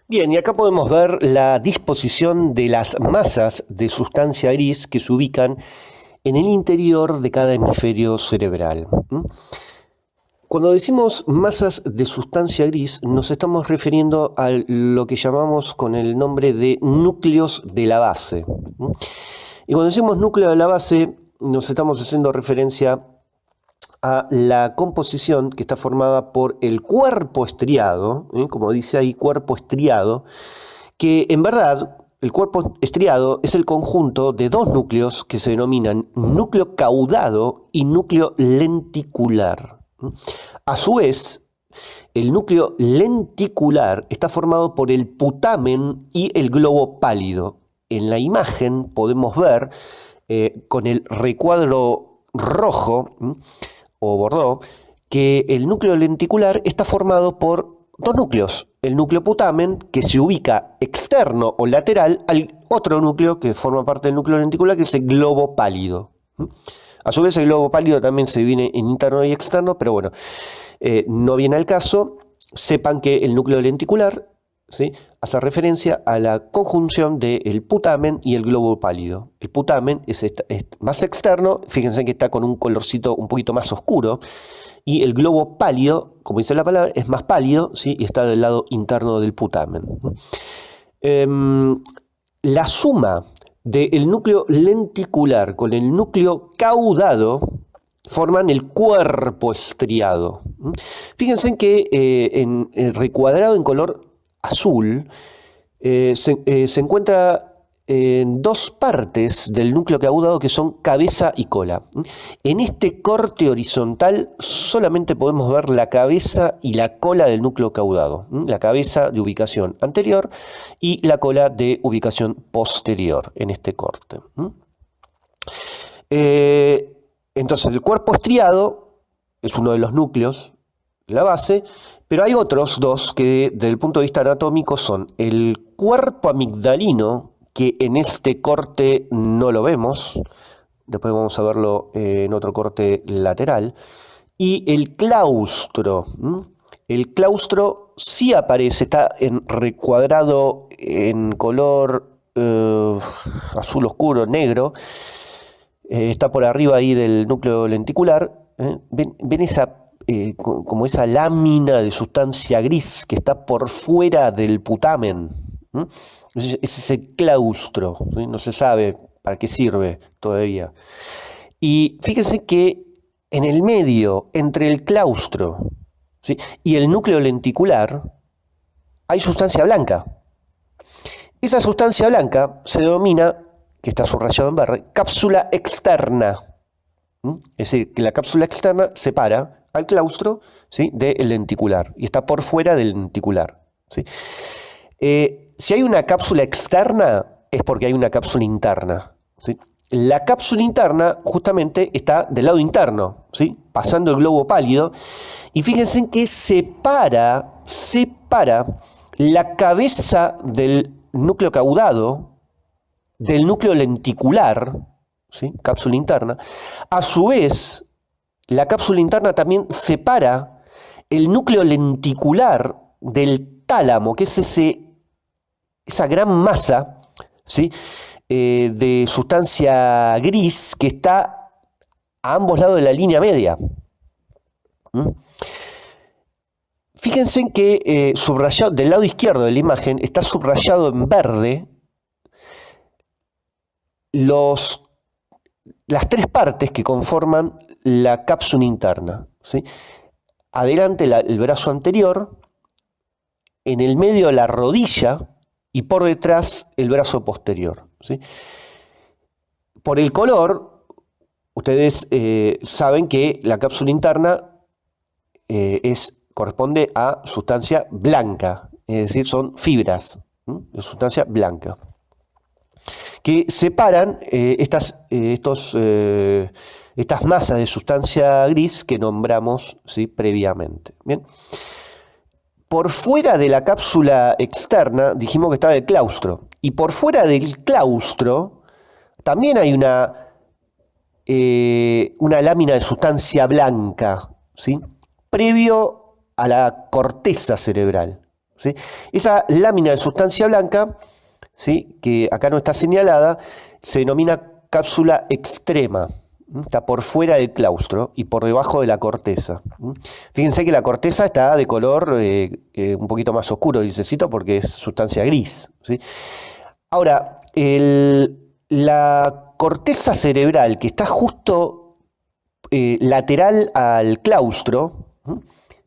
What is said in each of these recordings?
Bien, y acá podemos ver la disposición de las masas de sustancia gris que se ubican en el interior de cada hemisferio cerebral. Cuando decimos masas de sustancia gris, nos estamos refiriendo a lo que llamamos con el nombre de núcleos de la base. Y cuando decimos núcleo de la base, nos estamos haciendo referencia a la composición que está formada por el cuerpo estriado, como dice ahí, cuerpo estriado, que en verdad el cuerpo estriado es el conjunto de dos núcleos que se denominan núcleo caudado y núcleo lenticular. A su vez, el núcleo lenticular está formado por el putamen y el globo pálido. En la imagen podemos ver con el recuadro rojo o bordó, que el núcleo lenticular está formado por dos núcleos. El núcleo putamen, que se ubica externo o lateral al otro núcleo que forma parte del núcleo lenticular, que es el globo pálido. A su vez, el globo pálido también se divide en interno y externo, pero bueno, no viene al caso. Sepan que el núcleo lenticular, ¿sí?, hace referencia a la conjunción del putamen y el globo pálido. El putamen es más externo, fíjense que está con un colorcito un poquito más oscuro, y el globo pálido, como dice la palabra, es más pálido, ¿sí?, y está del lado interno del putamen. La suma del núcleo lenticular con el núcleo caudado forman el cuerpo estriado. Fíjense que recuadrado en color azul se encuentra en dos partes del núcleo caudado que son cabeza y cola. En este corte horizontal solamente podemos ver la cabeza y la cola del núcleo caudado. La cabeza de ubicación anterior y la cola de ubicación posterior en este corte. Entonces el cuerpo estriado es uno de los núcleos de la base, pero hay otros dos que desde el punto de vista anatómico son el cuerpo amigdalino, que en este corte no lo vemos, después vamos a verlo en otro corte lateral, y el claustro. El claustro sí aparece, está recuadrado en color azul oscuro, negro, está por arriba ahí del núcleo lenticular. ¿Ven esa como esa lámina de sustancia gris que está por fuera del putamen? Ese es el claustro, ¿sí? No se sabe para qué sirve todavía. Y fíjense que en el medio, entre el claustro, ¿sí?, y el núcleo lenticular, hay sustancia blanca. Esa sustancia blanca se denomina, que está subrayado en verde, cápsula externa. Es decir, que la cápsula externa separa al claustro, ¿sí?, del lenticular y está por fuera del lenticular, ¿sí? Si hay una cápsula externa es porque hay una cápsula interna, ¿sí? La cápsula interna justamente está del lado interno, ¿sí?, pasando el globo pálido, y fíjense en que separa la cabeza del núcleo caudado del núcleo lenticular, ¿sí?, cápsula interna. A su vez, la cápsula interna también separa el núcleo lenticular del tálamo, que es esa gran masa, ¿sí?, de sustancia gris que está a ambos lados de la línea media. Fíjense en que subrayado del lado izquierdo de la imagen está subrayado en verde las tres partes que conforman la cápsula interna, ¿sí? Adelante el brazo anterior, en el medio la rodilla y por detrás el brazo posterior, ¿sí? Por el color, ustedes saben que la cápsula interna corresponde a sustancia blanca, es decir, son fibras de sustancia blanca, que separan estas masas de sustancia gris que nombramos, ¿sí?, previamente. Bien. Por fuera de la cápsula externa dijimos que estaba el claustro, y por fuera del claustro también hay una lámina de sustancia blanca, ¿sí?, previo a la corteza cerebral. ¿sí? Esa lámina de sustancia blanca, ¿sí?, que acá no está señalada, se denomina cápsula extrema. Está por fuera del claustro y por debajo de la corteza. Fíjense que la corteza está de color un poquito más oscuro, grisecito, porque es sustancia gris, ¿sí? Ahora, la corteza cerebral, que está justo lateral al claustro,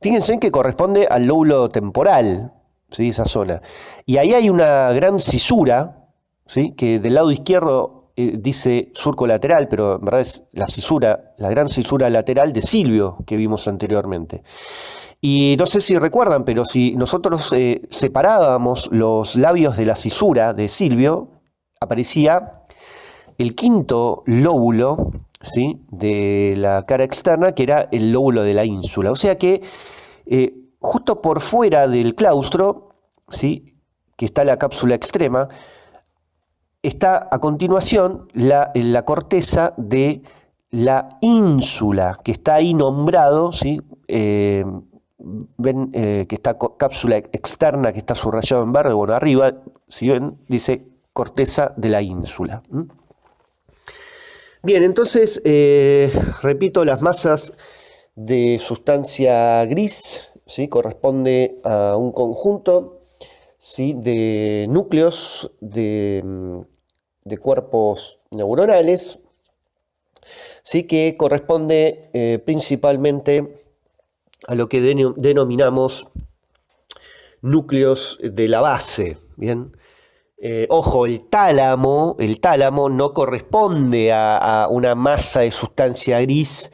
fíjense que corresponde al lóbulo temporal, ¿sí?, esa zona. Y ahí hay una gran cisura, ¿sí?, que del lado izquierdo dice surco lateral, pero en verdad es la cisura, la gran cisura lateral de Silvio que vimos anteriormente. Y no sé si recuerdan, pero si nosotros separábamos los labios de la cisura de Silvio, aparecía el quinto lóbulo, ¿sí?, de la cara externa, que era el lóbulo de la ínsula. O sea que justo por fuera del claustro, ¿sí?, que está la cápsula extrema, está a continuación la corteza de la ínsula, que está ahí nombrado, ¿sí? Ven que está cápsula externa, que está subrayado en verde, bueno, arriba, si ven, dice corteza de la ínsula. Bien, entonces, repito, las masas de sustancia gris, ¿sí?, corresponde a un conjunto, ¿sí?, de núcleos de cuerpos neuronales, ¿sí?, que corresponde principalmente a lo que denominamos núcleos de la base. Bien, ojo, el tálamo no corresponde a una masa de sustancia gris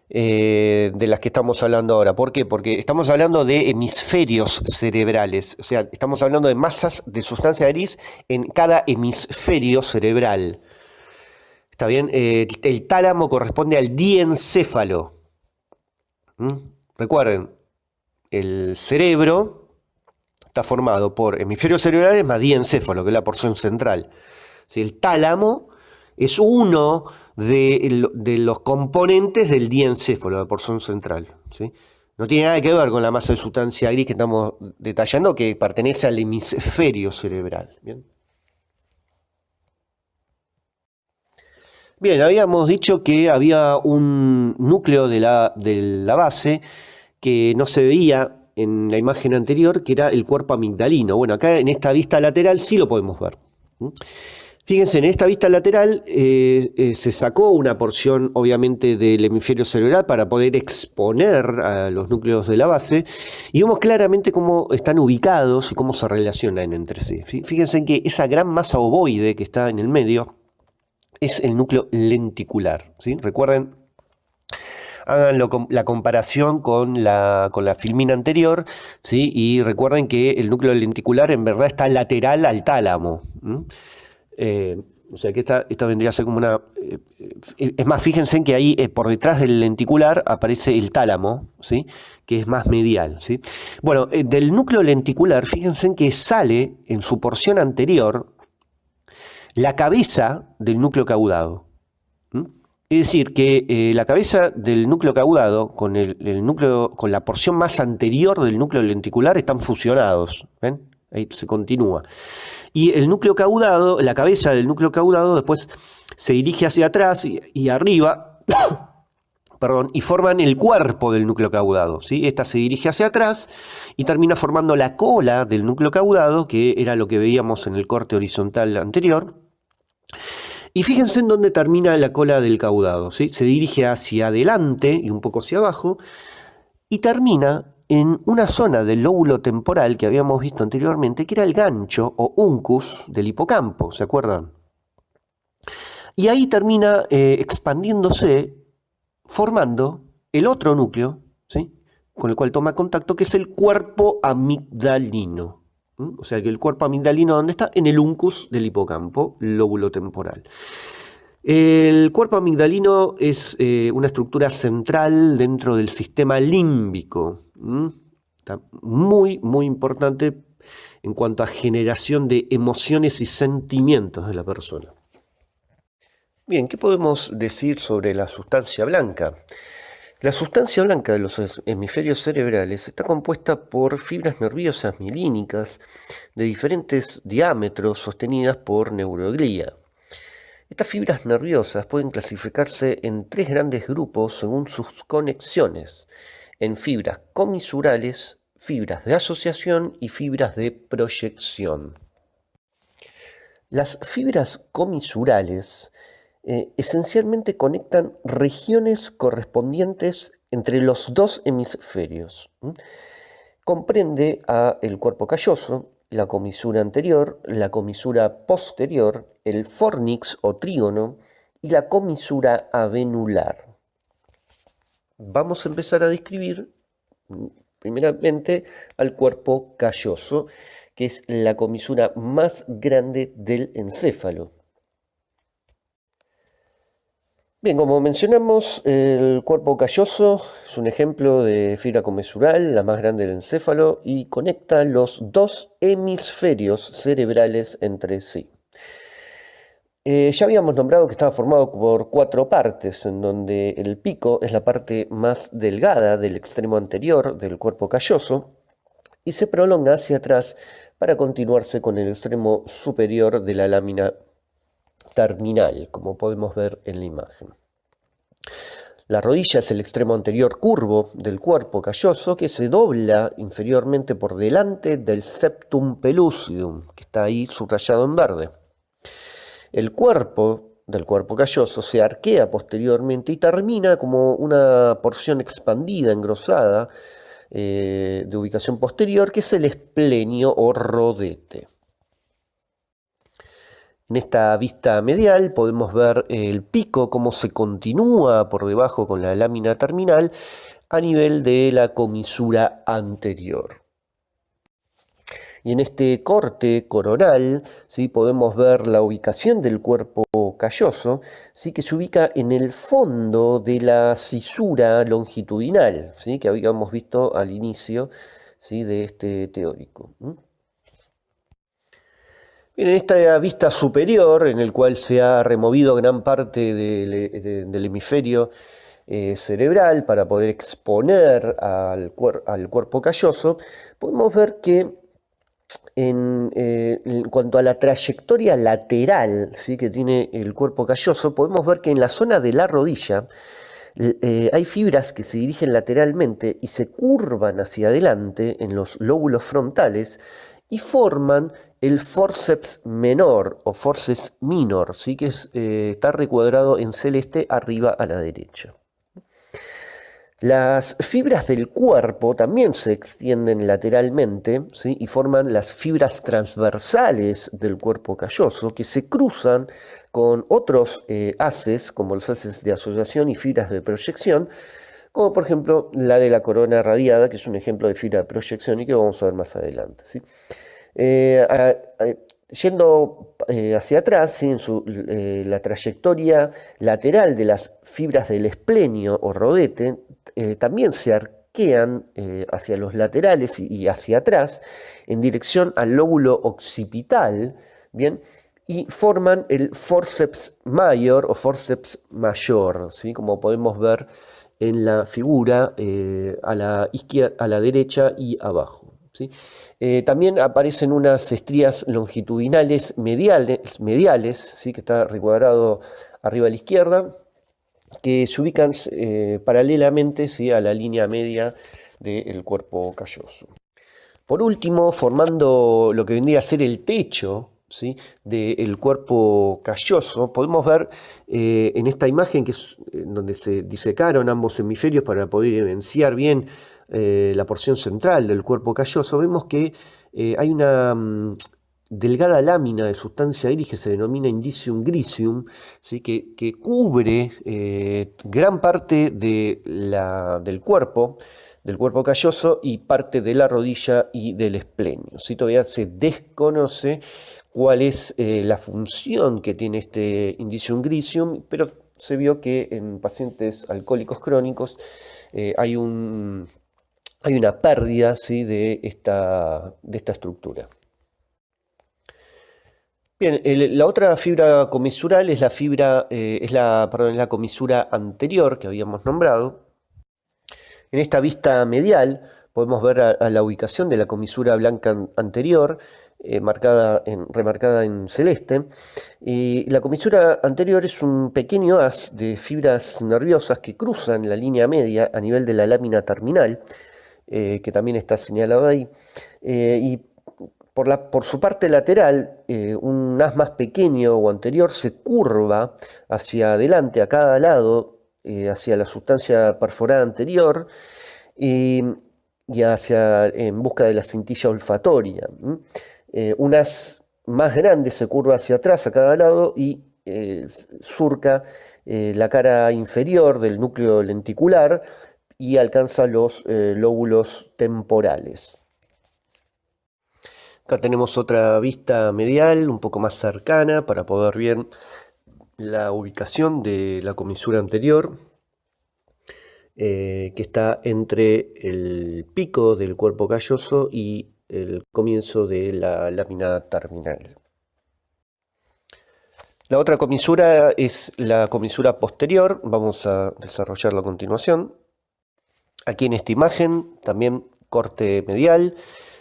de las que estamos hablando ahora. ¿Por qué? Porque estamos hablando de hemisferios cerebrales, o sea, estamos hablando de masas de sustancia gris en cada hemisferio cerebral. ¿Está bien? El tálamo corresponde al diencéfalo. Recuerden, el cerebro está formado por hemisferios cerebrales más diencéfalo, que es la porción central. ¿Sí? El tálamo es uno de los componentes del diencéfalo, la porción central, ¿sí? No tiene nada que ver con la masa de sustancia gris que estamos detallando, que pertenece al hemisferio cerebral. Bien, habíamos dicho que había un núcleo de la base que no se veía en la imagen anterior, que era el cuerpo amigdalino. Bueno, acá en esta vista lateral sí lo podemos ver. Fíjense, en esta vista lateral se sacó una porción, obviamente, del hemisferio cerebral para poder exponer a los núcleos de la base, y vemos claramente cómo están ubicados y cómo se relacionan entre sí. Fíjense que esa gran masa ovoide que está en el medio es el núcleo lenticular, ¿sí? Recuerden, hagan la comparación con la filmina anterior, ¿sí? Y recuerden que el núcleo lenticular en verdad está lateral al tálamo. O sea que esta vendría a ser como una... es más, fíjense que ahí por detrás del lenticular aparece el tálamo, ¿sí?, que es más medial, ¿sí? Bueno, del núcleo lenticular, fíjense que sale en su porción anterior la cabeza del núcleo caudado. Es decir, que la cabeza del núcleo caudado con con la porción más anterior del núcleo lenticular están fusionados. ¿Ven? Ahí se continúa. Y el núcleo caudado, la cabeza del núcleo caudado, después se dirige hacia atrás y arriba, perdón, y forman el cuerpo del núcleo caudado, ¿sí? Esta se dirige hacia atrás y termina formando la cola del núcleo caudado, que era lo que veíamos en el corte horizontal anterior. Y fíjense en dónde termina la cola del caudado, ¿sí? Se dirige hacia adelante y un poco hacia abajo y termina en una zona del lóbulo temporal que habíamos visto anteriormente, que era el gancho o uncus del hipocampo, ¿se acuerdan? Y ahí termina expandiéndose, formando el otro núcleo, ¿sí?, con el cual toma contacto, que es el cuerpo amigdalino. O sea que el cuerpo amigdalino, ¿dónde está? En el uncus del hipocampo, lóbulo temporal. El cuerpo amigdalino es una estructura central dentro del sistema límbico. Está muy, muy importante en cuanto a generación de emociones y sentimientos de la persona. Bien, ¿qué podemos decir sobre la sustancia blanca? La sustancia blanca de los hemisferios cerebrales está compuesta por fibras nerviosas mielínicas de diferentes diámetros sostenidas por neuroglía. Estas fibras nerviosas pueden clasificarse en tres grandes grupos según sus conexiones, en fibras comisurales, fibras de asociación y fibras de proyección. Las fibras comisurales esencialmente conectan regiones correspondientes entre los dos hemisferios. Comprende el cuerpo calloso, la comisura anterior, la comisura posterior, el fornix o trígono y la comisura avenular. Vamos a empezar a describir primeramente al cuerpo calloso, que es la comisura más grande del encéfalo. Bien, como mencionamos, el cuerpo calloso es un ejemplo de fibra comisural, la más grande del encéfalo, y conecta los dos hemisferios cerebrales entre sí. Ya habíamos nombrado que estaba formado por cuatro partes, en donde el pico es la parte más delgada del extremo anterior del cuerpo calloso y se prolonga hacia atrás para continuarse con el extremo superior de la lámina terminal, como podemos ver en la imagen. La rodilla es el extremo anterior curvo del cuerpo calloso que se dobla inferiormente por delante del septum pellucidum, que está ahí subrayado en verde. El cuerpo del cuerpo calloso se arquea posteriormente y termina como una porción expandida, engrosada, de ubicación posterior, que es el esplenio o rodete. En esta vista medial podemos ver el pico, cómo se continúa por debajo con la lámina terminal a nivel de la comisura anterior. Y en este corte coronal, ¿sí?, podemos ver la ubicación del cuerpo calloso, ¿sí?, que se ubica en el fondo de la cisura longitudinal, ¿sí?, que habíamos visto al inicio, ¿sí?, de este teórico. Bien, en esta vista superior, en el cual se ha removido gran parte del hemisferio cerebral para poder exponer al cuerpo calloso, podemos ver que en cuanto a la trayectoria lateral, ¿sí?, que tiene el cuerpo calloso, podemos ver que en la zona de la rodilla hay fibras que se dirigen lateralmente y se curvan hacia adelante en los lóbulos frontales y forman el forceps menor o forceps minor, ¿sí?, que está recuadrado en celeste arriba a la derecha. Las fibras del cuerpo también se extienden lateralmente, ¿sí?, y forman las fibras transversales del cuerpo calloso que se cruzan con otros haces, como los haces de asociación y fibras de proyección, como por ejemplo la de la corona radiada, que es un ejemplo de fibra de proyección y que vamos a ver más adelante, ¿sí? Yendo hacia atrás, ¿sí?, en la trayectoria lateral de las fibras del esplenio o rodete, también se arquean hacia los laterales y hacia atrás en dirección al lóbulo occipital, ¿bien?, y forman el forceps mayor o forceps mayor, ¿sí?, como podemos ver en la figura a la izquierda, a la derecha y abajo, ¿sí? También aparecen unas estrías longitudinales mediales, ¿sí?, que está recuadrado arriba a la izquierda, que se ubican paralelamente, ¿sí?, a la línea media del cuerpo calloso. Por último, formando lo que vendría a ser el techo, ¿sí?, del cuerpo calloso, podemos ver en esta imagen que es donde se disecaron ambos hemisferios para poder evidenciar bien la porción central del cuerpo calloso, vemos que hay una delgada lámina de sustancia gris que se denomina indicium grisium, ¿sí?, que cubre gran parte del cuerpo calloso y parte de la rodilla y del esplenio, ¿sí? Todavía se desconoce cuál es la función que tiene este indicium grisium, pero se vio que en pacientes alcohólicos crónicos hay una pérdida, ¿sí?, de esta estructura. Bien, la otra fibra comisural es la comisura anterior que habíamos nombrado. En esta vista medial podemos ver a la ubicación de la comisura blanca anterior, remarcada en celeste. Y la comisura anterior es un pequeño haz de fibras nerviosas que cruzan la línea media a nivel de la lámina terminal, que también está señalado ahí. Y por su parte lateral, un haz más pequeño o anterior se curva hacia adelante a cada lado, hacia la sustancia perforada anterior y en busca de la cintilla olfatoria. Un haz más grande se curva hacia atrás a cada lado y surca la cara inferior del núcleo lenticular y alcanza los lóbulos temporales. Acá tenemos otra vista medial un poco más cercana para poder ver bien la ubicación de la comisura anterior, que está entre el pico del cuerpo calloso y el comienzo de la lámina terminal. La otra comisura es la comisura posterior, vamos a desarrollarla a continuación. Aquí en esta imagen, también corte medial,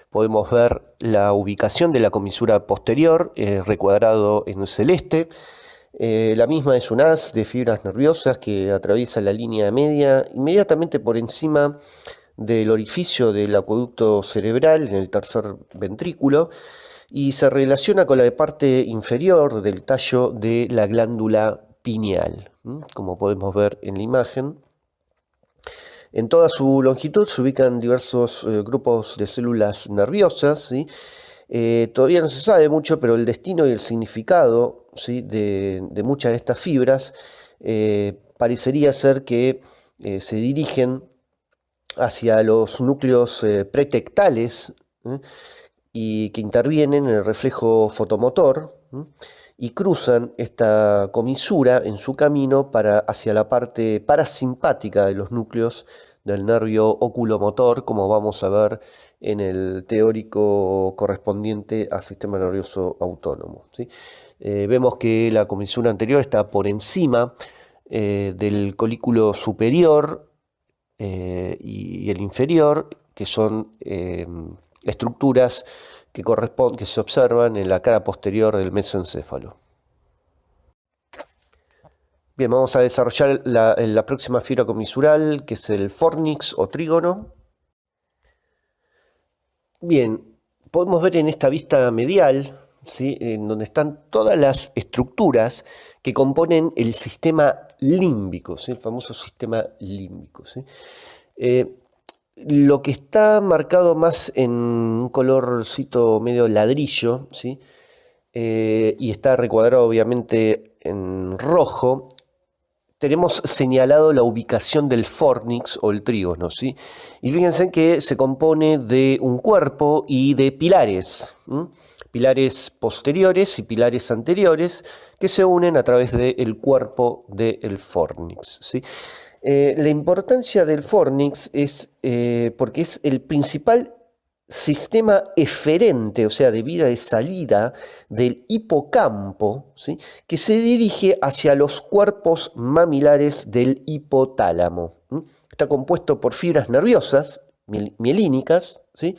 podemos ver la ubicación de la comisura posterior, recuadrado en celeste. La misma es un haz de fibras nerviosas que atraviesa la línea media inmediatamente por encima del orificio del acueducto cerebral en el tercer ventrículo y se relaciona con la parte inferior del tallo de la glándula pineal, como podemos ver en la imagen. En toda su longitud se ubican diversos grupos de células nerviosas, ¿sí? Todavía no se sabe mucho, pero el destino y el significado, ¿sí?, de muchas de estas fibras parecería ser que se dirigen hacia los núcleos pretectales, y que intervienen en el reflejo fotomotor, y cruzan esta comisura en su camino hacia la parte parasimpática de los núcleos del nervio oculomotor, como vamos a ver en el teórico correspondiente al sistema nervioso autónomo, ¿sí? Vemos que la comisura anterior está por encima del colículo superior y el inferior, que son estructuras que se observan en la cara posterior del mesencéfalo. Bien, vamos a desarrollar la próxima fibra comisural, que es el fornix o trígono. Bien, podemos ver en esta vista medial, ¿sí?, en donde están todas las estructuras que componen el sistema límbico, ¿sí?, el famoso sistema límbico, ¿sí? Lo que está marcado más en un colorcito medio ladrillo, ¿sí?, y está recuadrado obviamente en rojo, tenemos señalado la ubicación del fornix o el trígono, ¿sí? Y fíjense que se compone de un cuerpo y de pilares, pilares posteriores y pilares anteriores que se unen a través del cuerpo del fornix, ¿sí? La importancia del fornix es porque es el principal sistema eferente, o sea, de vida de salida del hipocampo, ¿sí?, que se dirige hacia los cuerpos mamilares del hipotálamo. Está compuesto por fibras nerviosas, mielínicas, ¿sí?,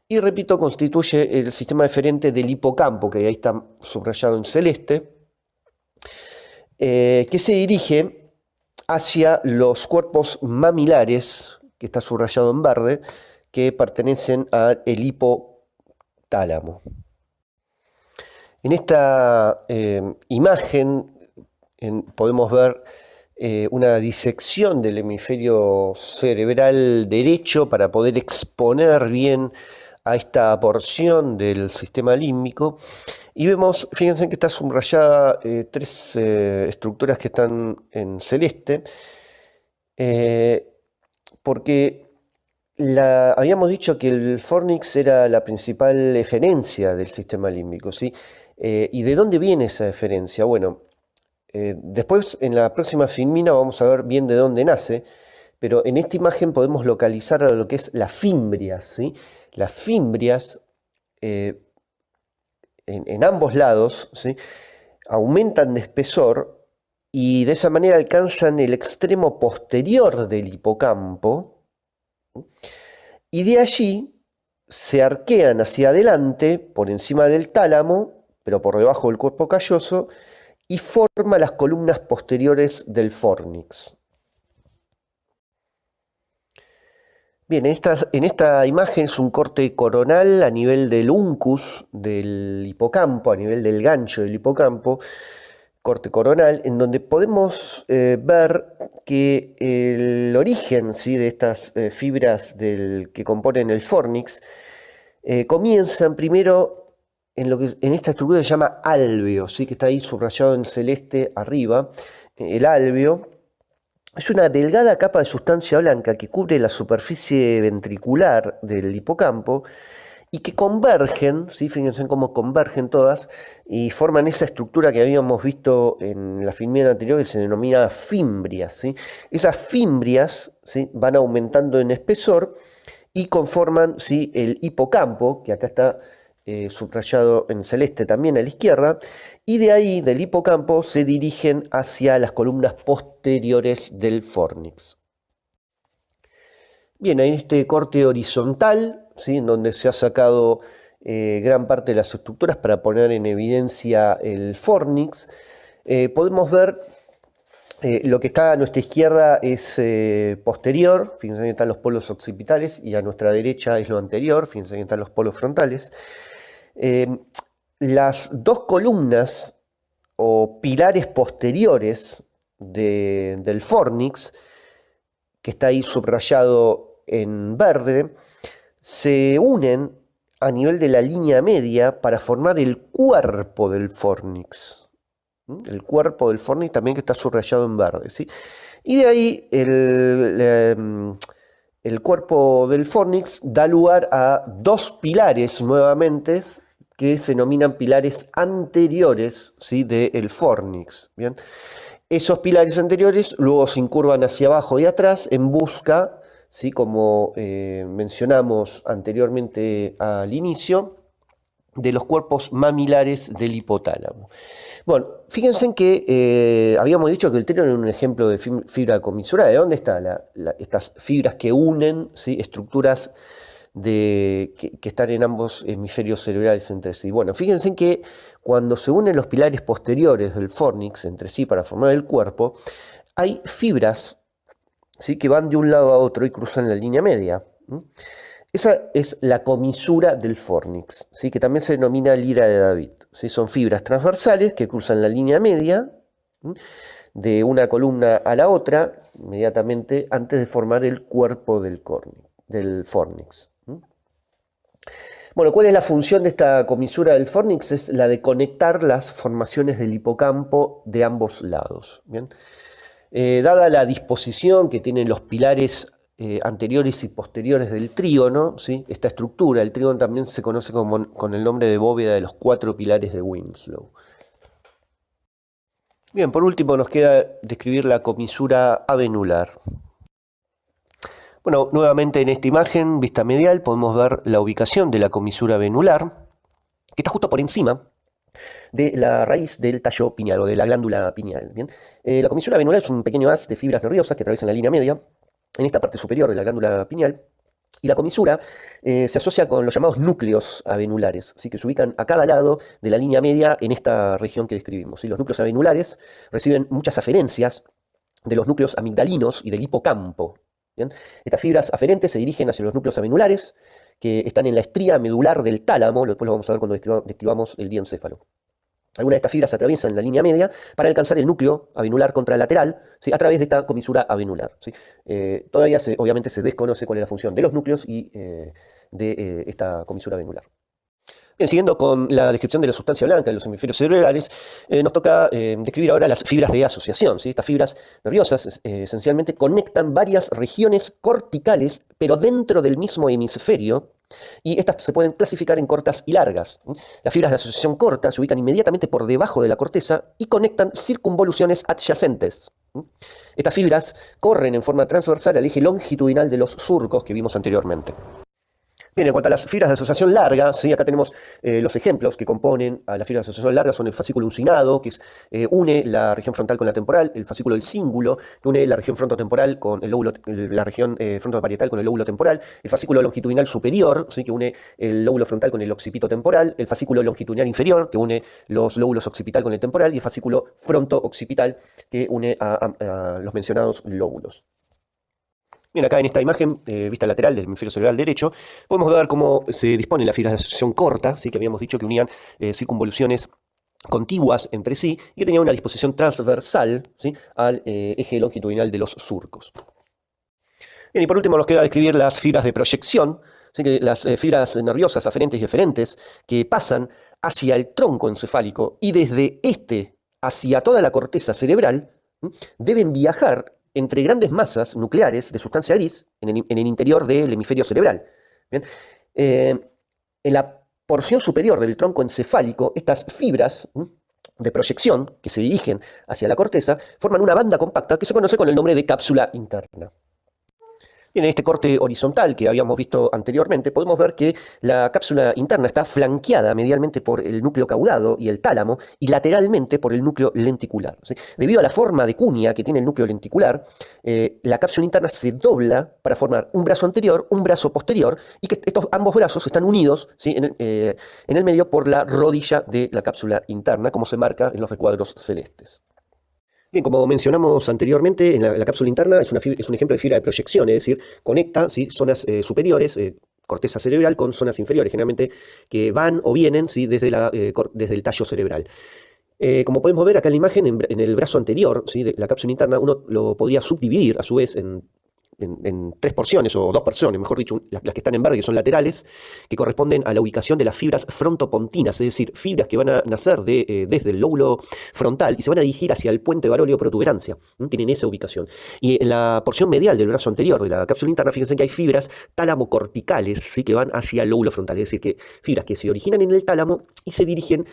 y repito, constituye el sistema eferente del hipocampo, que ahí está subrayado en celeste, que se dirige hacia los cuerpos mamilares, que está subrayado en verde, que pertenecen al hipotálamo. En esta imagen podemos ver una disección del hemisferio cerebral derecho para poder exponer bien a esta porción del sistema límbico, y vemos, fíjense que está subrayada tres estructuras que están en celeste, porque habíamos dicho que el fornix era la principal eferencia del sistema límbico, ¿sí? ¿Y de dónde viene esa eferencia? Bueno, después en la próxima filmina vamos a ver bien de dónde nace, pero en esta imagen podemos localizar a lo que es las fimbrias, ¿sí? Las fimbrias en ambos lados, ¿sí?, aumentan de espesor y de esa manera alcanzan el extremo posterior del hipocampo, Y de allí se arquean hacia adelante, por encima del tálamo, pero por debajo del cuerpo calloso, y forma las columnas posteriores del fornix. Bien, en esta imagen es un corte coronal a nivel del uncus del hipocampo, a nivel del gancho del hipocampo, corte coronal, en donde podemos ver que el origen, ¿sí?, de estas fibras que componen el fornix comienzan primero en esta estructura que se llama álveo, ¿sí?, que está ahí subrayado en celeste arriba. El álveo es una delgada capa de sustancia blanca que cubre la superficie ventricular del hipocampo y que convergen, ¿sí?, fíjense cómo convergen todas y forman esa estructura que habíamos visto en la filmina anterior que se denomina fimbrias, ¿sí? Esas fimbrias, ¿sí?, van aumentando en espesor y conforman, ¿sí?, el hipocampo, que acá está subrayado en celeste también a la izquierda, y de ahí, del hipocampo, se dirigen hacia las columnas posteriores del fornix. Bien, en este corte horizontal, ¿sí?, en donde se ha sacado gran parte de las estructuras para poner en evidencia el fornix, podemos ver lo que está a nuestra izquierda es posterior, fíjense que están los polos occipitales, y a nuestra derecha es lo anterior, fíjense que están los polos frontales. Las dos columnas o pilares posteriores del fornix, que está ahí subrayado en verde, se unen a nivel de la línea media para formar el cuerpo del fornix. El cuerpo del fornix también, que está subrayado en verde, ¿sí? Y de ahí el cuerpo del fornix da lugar a dos pilares nuevamente que se denominan pilares anteriores, ¿sí?, del fornix. ¿Bien? Esos pilares anteriores luego se incurvan hacia abajo y atrás en busca, ¿sí?, como mencionamos anteriormente al inicio, de los cuerpos mamilares del hipotálamo. Bueno, fíjense en que habíamos dicho que el trino era un ejemplo de fibra comisurada. ¿De dónde están estas fibras que unen, ¿sí?, estructuras que están en ambos hemisferios cerebrales entre sí? Bueno, fíjense en que cuando se unen los pilares posteriores del fornix entre sí para formar el cuerpo, hay fibras, ¿sí?, que van de un lado a otro y cruzan la línea media. Esa es la comisura del fornix, ¿sí?, que también se denomina lira de David, ¿sí? Son fibras transversales que cruzan la línea media, ¿sí?, de una columna a la otra, inmediatamente antes de formar el cuerpo del fornix. Bueno, ¿cuál es la función de esta comisura del fornix? Es la de conectar las formaciones del hipocampo de ambos lados. ¿Bien? Dada la disposición que tienen los pilares anteriores y posteriores del trígono, ¿sí?, esta estructura, el trígono también se conoce con el nombre de bóveda de los 4 pilares de Winslow. Bien, por último nos queda describir la comisura avenular. Bueno, nuevamente en esta imagen, vista medial, podemos ver la ubicación de la comisura avenular, que está justo por encima de la raíz del tallo pineal o de la glándula pineal. ¿Bien? La comisura avenular es un pequeño haz de fibras nerviosas que atraviesan la línea media en esta parte superior de la glándula pineal, y la comisura se asocia con los llamados núcleos avenulares, ¿sí?, que se ubican a cada lado de la línea media en esta región que describimos, ¿sí? Los núcleos avenulares reciben muchas aferencias de los núcleos amigdalinos y del hipocampo. ¿Bien? Estas fibras aferentes se dirigen hacia los núcleos avenulares, que están en la estría medular del tálamo, después lo vamos a ver cuando describamos el diencéfalo. Algunas de estas fibras atraviesan la línea media para alcanzar el núcleo avenular contralateral, ¿sí?, a través de esta comisura avenular, ¿sí? Todavía obviamente se desconoce cuál es la función de los núcleos y de esta comisura avenular. Bien, siguiendo con la descripción de la sustancia blanca de los hemisferios cerebrales, nos toca describir ahora las fibras de asociación, ¿sí? Estas fibras nerviosas esencialmente conectan varias regiones corticales, pero dentro del mismo hemisferio, y estas se pueden clasificar en cortas y largas. Las fibras de asociación corta se ubican inmediatamente por debajo de la corteza y conectan circunvoluciones adyacentes. Estas fibras corren en forma transversal al eje longitudinal de los surcos que vimos anteriormente. Bien, en cuanto a las fibras de asociación larga, ¿sí? Acá tenemos los ejemplos que componen a las fibras de asociación larga. Son el fascículo uncinado, que une la región frontal con la temporal, el fascículo del cíngulo, que une la región frontotemporal con el lóbulo, la región frontoparietal con el lóbulo temporal, el fascículo longitudinal superior, ¿sí? Que une el lóbulo frontal con el occipito temporal, el fascículo longitudinal inferior, que une los lóbulos occipital con el temporal, y el fascículo fronto-occipital, que une a los mencionados lóbulos. Bien, acá en esta imagen, vista lateral del hemisferio cerebral derecho, podemos ver cómo se disponen las fibras de asociación corta, ¿sí? Que habíamos dicho que unían circunvoluciones contiguas entre sí y que tenían una disposición transversal, ¿sí? Al eje longitudinal de los surcos. Bien, y por último nos queda describir las fibras de proyección, ¿sí? Que las fibras nerviosas aferentes y eferentes que pasan hacia el tronco encefálico y desde este hacia toda la corteza cerebral, ¿sí? Deben viajar entre grandes masas nucleares de sustancia gris en el interior del hemisferio cerebral. ¿Bien? En la porción superior del tronco encefálico, estas fibras de proyección que se dirigen hacia la corteza forman una banda compacta que se conoce con el nombre de cápsula interna. Bien, en este corte horizontal que habíamos visto anteriormente, podemos ver que la cápsula interna está flanqueada medialmente por el núcleo caudado y el tálamo, y lateralmente por el núcleo lenticular, ¿sí? Debido a la forma de cuña que tiene el núcleo lenticular, la cápsula interna se dobla para formar un brazo anterior, un brazo posterior, y que estos ambos brazos están unidos, ¿sí? en el medio por la rodilla de la cápsula interna, como se marca en los recuadros celestes. Bien, como mencionamos anteriormente, en la cápsula interna es un ejemplo de fibra de proyección, es decir, conecta, ¿sí? Zonas superiores, corteza cerebral, con zonas inferiores, generalmente que van o vienen, ¿sí? desde el tallo cerebral. Como podemos ver acá en la imagen, en el brazo anterior, ¿sí? De la cápsula interna, uno lo podría subdividir a su vez en tres porciones, o dos porciones, mejor dicho, las que están en verde, que son laterales, que corresponden a la ubicación de las fibras frontopontinas, es decir, fibras que van a nacer desde el lóbulo frontal y se van a dirigir hacia el puente varóleo protuberancia. Tienen esa ubicación. Y en la porción medial del brazo anterior de la cápsula interna, fíjense que hay fibras tálamo-corticales, ¿sí? Que van hacia el lóbulo frontal, es decir, que fibras que se originan en el tálamo y se dirigen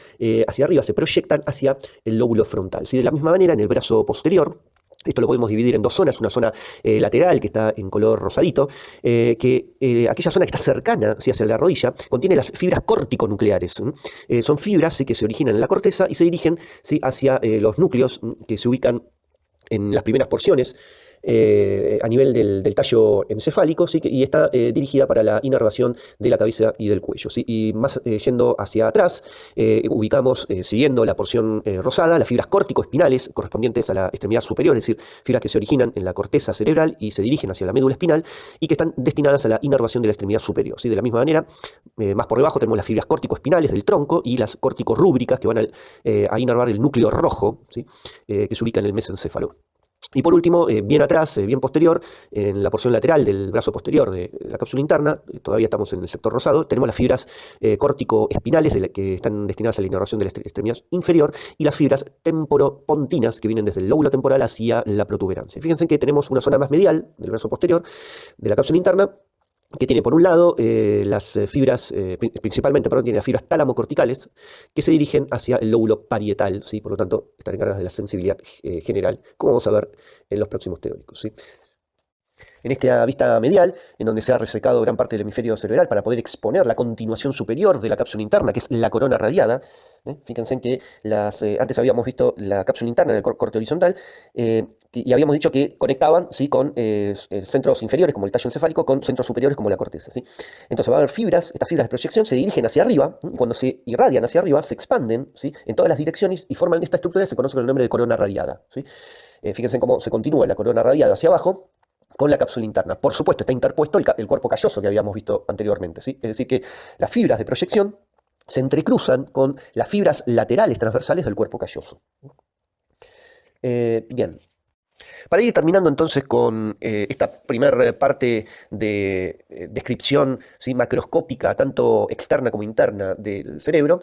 hacia arriba, se proyectan hacia el lóbulo frontal, ¿sí? De la misma manera, en el brazo posterior, esto lo podemos dividir en dos zonas, una zona lateral que está en color rosadito, aquella zona que está cercana, ¿sí? Hacia la rodilla, contiene las fibras córtico-nucleares. Son fibras, ¿sí? Que se originan en la corteza y se dirigen, ¿sí? Hacia los núcleos que se ubican en las primeras porciones a nivel del tallo encefálico, ¿sí? Y está dirigida para la inervación de la cabeza y del cuello, ¿sí? Y más yendo hacia atrás, ubicamos, siguiendo la porción rosada, las fibras córtico-espinales correspondientes a la extremidad superior, es decir, fibras que se originan en la corteza cerebral y se dirigen hacia la médula espinal y que están destinadas a la inervación de la extremidad superior, ¿sí? De la misma manera, más por debajo tenemos las fibras córtico-espinales del tronco y las córtico-rúbricas que van a inervar el núcleo rojo, ¿sí? Que se ubica en el mesencéfalo. Y por último, bien atrás, bien posterior, en la porción lateral del brazo posterior de la cápsula interna, todavía estamos en el sector rosado, tenemos las fibras córtico-espinales que están destinadas a la inervación de la extremidad inferior y las fibras temporopontinas que vienen desde el lóbulo temporal hacia la protuberancia. Fíjense que tenemos una zona más medial del brazo posterior de la cápsula interna, que tiene por un lado las fibras, principalmente, perdón, tiene las fibras tálamo-corticales que se dirigen hacia el lóbulo parietal, ¿sí? Por lo tanto, están encargadas de la sensibilidad general, como vamos a ver en los próximos teóricos, ¿sí? En esta vista medial, en donde se ha resecado gran parte del hemisferio cerebral para poder exponer la continuación superior de la cápsula interna, que es la corona radiada. Fíjense en que antes habíamos visto la cápsula interna en el corte horizontal, y habíamos dicho que conectaban, ¿sí? Con centros inferiores, como el tallo encefálico, con centros superiores, como la corteza, ¿sí? Entonces va a haber fibras, estas fibras de proyección se dirigen hacia arriba, y cuando se irradian hacia arriba, se expanden, ¿sí? En todas las direcciones y forman esta estructura que se conoce con el nombre de corona radiada, ¿sí? Fíjense cómo se continúa la corona radiada hacia abajo con la cápsula interna. Por supuesto, está interpuesto el cuerpo calloso que habíamos visto anteriormente, ¿sí? Es decir, que las fibras de proyección se entrecruzan con las fibras laterales transversales del cuerpo calloso. Bien. Para ir terminando entonces con esta primera parte de descripción, ¿sí? Macroscópica, tanto externa como interna del cerebro,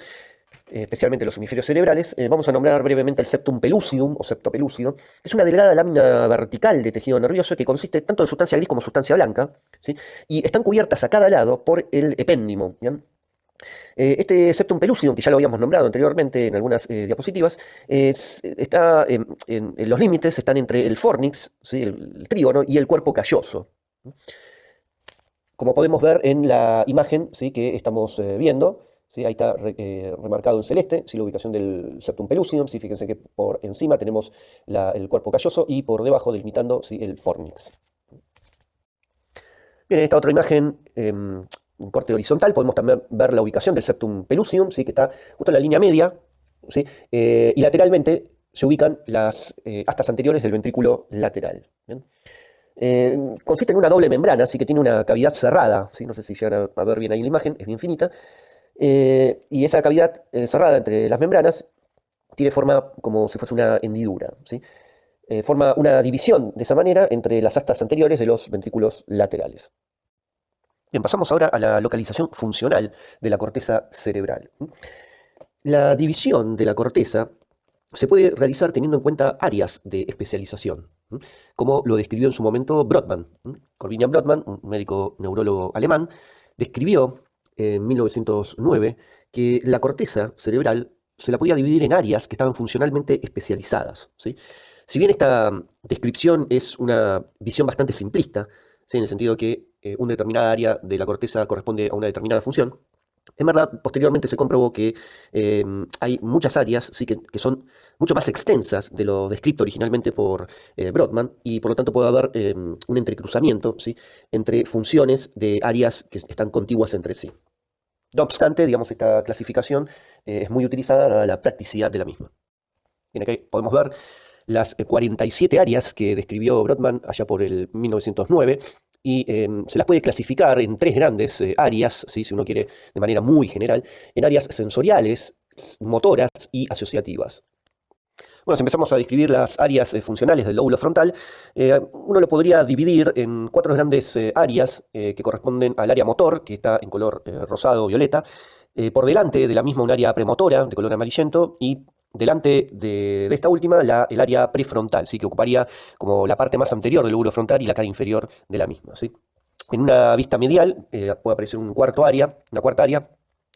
especialmente los hemisferios cerebrales, vamos a nombrar brevemente el septum pellucidum o septo pelúcido. Es una delgada lámina vertical de tejido nervioso que consiste tanto de sustancia gris como sustancia blanca, ¿sí? Y están cubiertas a cada lado por el epéndimo, ¿bien? Este septum pellucidum, que ya lo habíamos nombrado anteriormente en algunas diapositivas, está en los límites, están entre el fornix, ¿sí? el trígono, y el cuerpo calloso. Como podemos ver en la imagen, ¿sí?, que estamos viendo, ¿sí?, ahí está remarcado en celeste, ¿sí?, la ubicación del septum pellucidum. ¿Sí? Fíjense que por encima tenemos el cuerpo calloso y por debajo delimitando, ¿sí?, el fornix. Bien, en esta otra imagen, en corte horizontal, podemos también ver la ubicación del septum pellucidum, ¿sí?, que está justo en la línea media, ¿sí?, y lateralmente se ubican las astas anteriores del ventrículo lateral. ¿Bien? Consiste en una doble membrana, así que tiene una cavidad cerrada, ¿sí? No sé si llegan a ver bien ahí la imagen, es bien finita, y esa cavidad cerrada entre las membranas tiene forma como si fuese una hendidura, ¿sí? Forma una división de esa manera entre las astas anteriores de los ventrículos laterales. Bien, pasamos ahora a la localización funcional de la corteza cerebral. La división de la corteza se puede realizar teniendo en cuenta áreas de especialización, como lo describió en su momento Brodmann. Corbinian Brodmann, un médico neurólogo alemán, describió en 1909 que la corteza cerebral se la podía dividir en áreas que estaban funcionalmente especializadas, ¿sí? Si bien esta descripción es una visión bastante simplista, ¿sí?, en el sentido que una determinada área de la corteza corresponde a una determinada función, en verdad, posteriormente se comprobó que hay muchas áreas, sí, que son mucho más extensas de lo descrito originalmente por Brodmann, y por lo tanto puede haber un entrecruzamiento, ¿sí?, entre funciones de áreas que están contiguas entre sí. No obstante, digamos, esta clasificación es muy utilizada dada la practicidad de la misma. Bien, aquí podemos ver las 47 áreas que describió Brodmann allá por el 1909, y se las puede clasificar en tres grandes áreas, ¿sí?, si uno quiere de manera muy general, en áreas sensoriales, motoras y asociativas. Bueno, si empezamos a describir las áreas funcionales del lóbulo frontal, uno lo podría dividir en cuatro grandes áreas que corresponden al área motor, que está en color rosado o violeta, por delante de la misma un área premotora de color amarillento, y delante de esta última el área prefrontal, ¿sí?, que ocuparía como la parte más anterior del lóbulo frontal y la cara inferior de la misma, ¿sí? En una vista medial puede aparecer una cuarta área,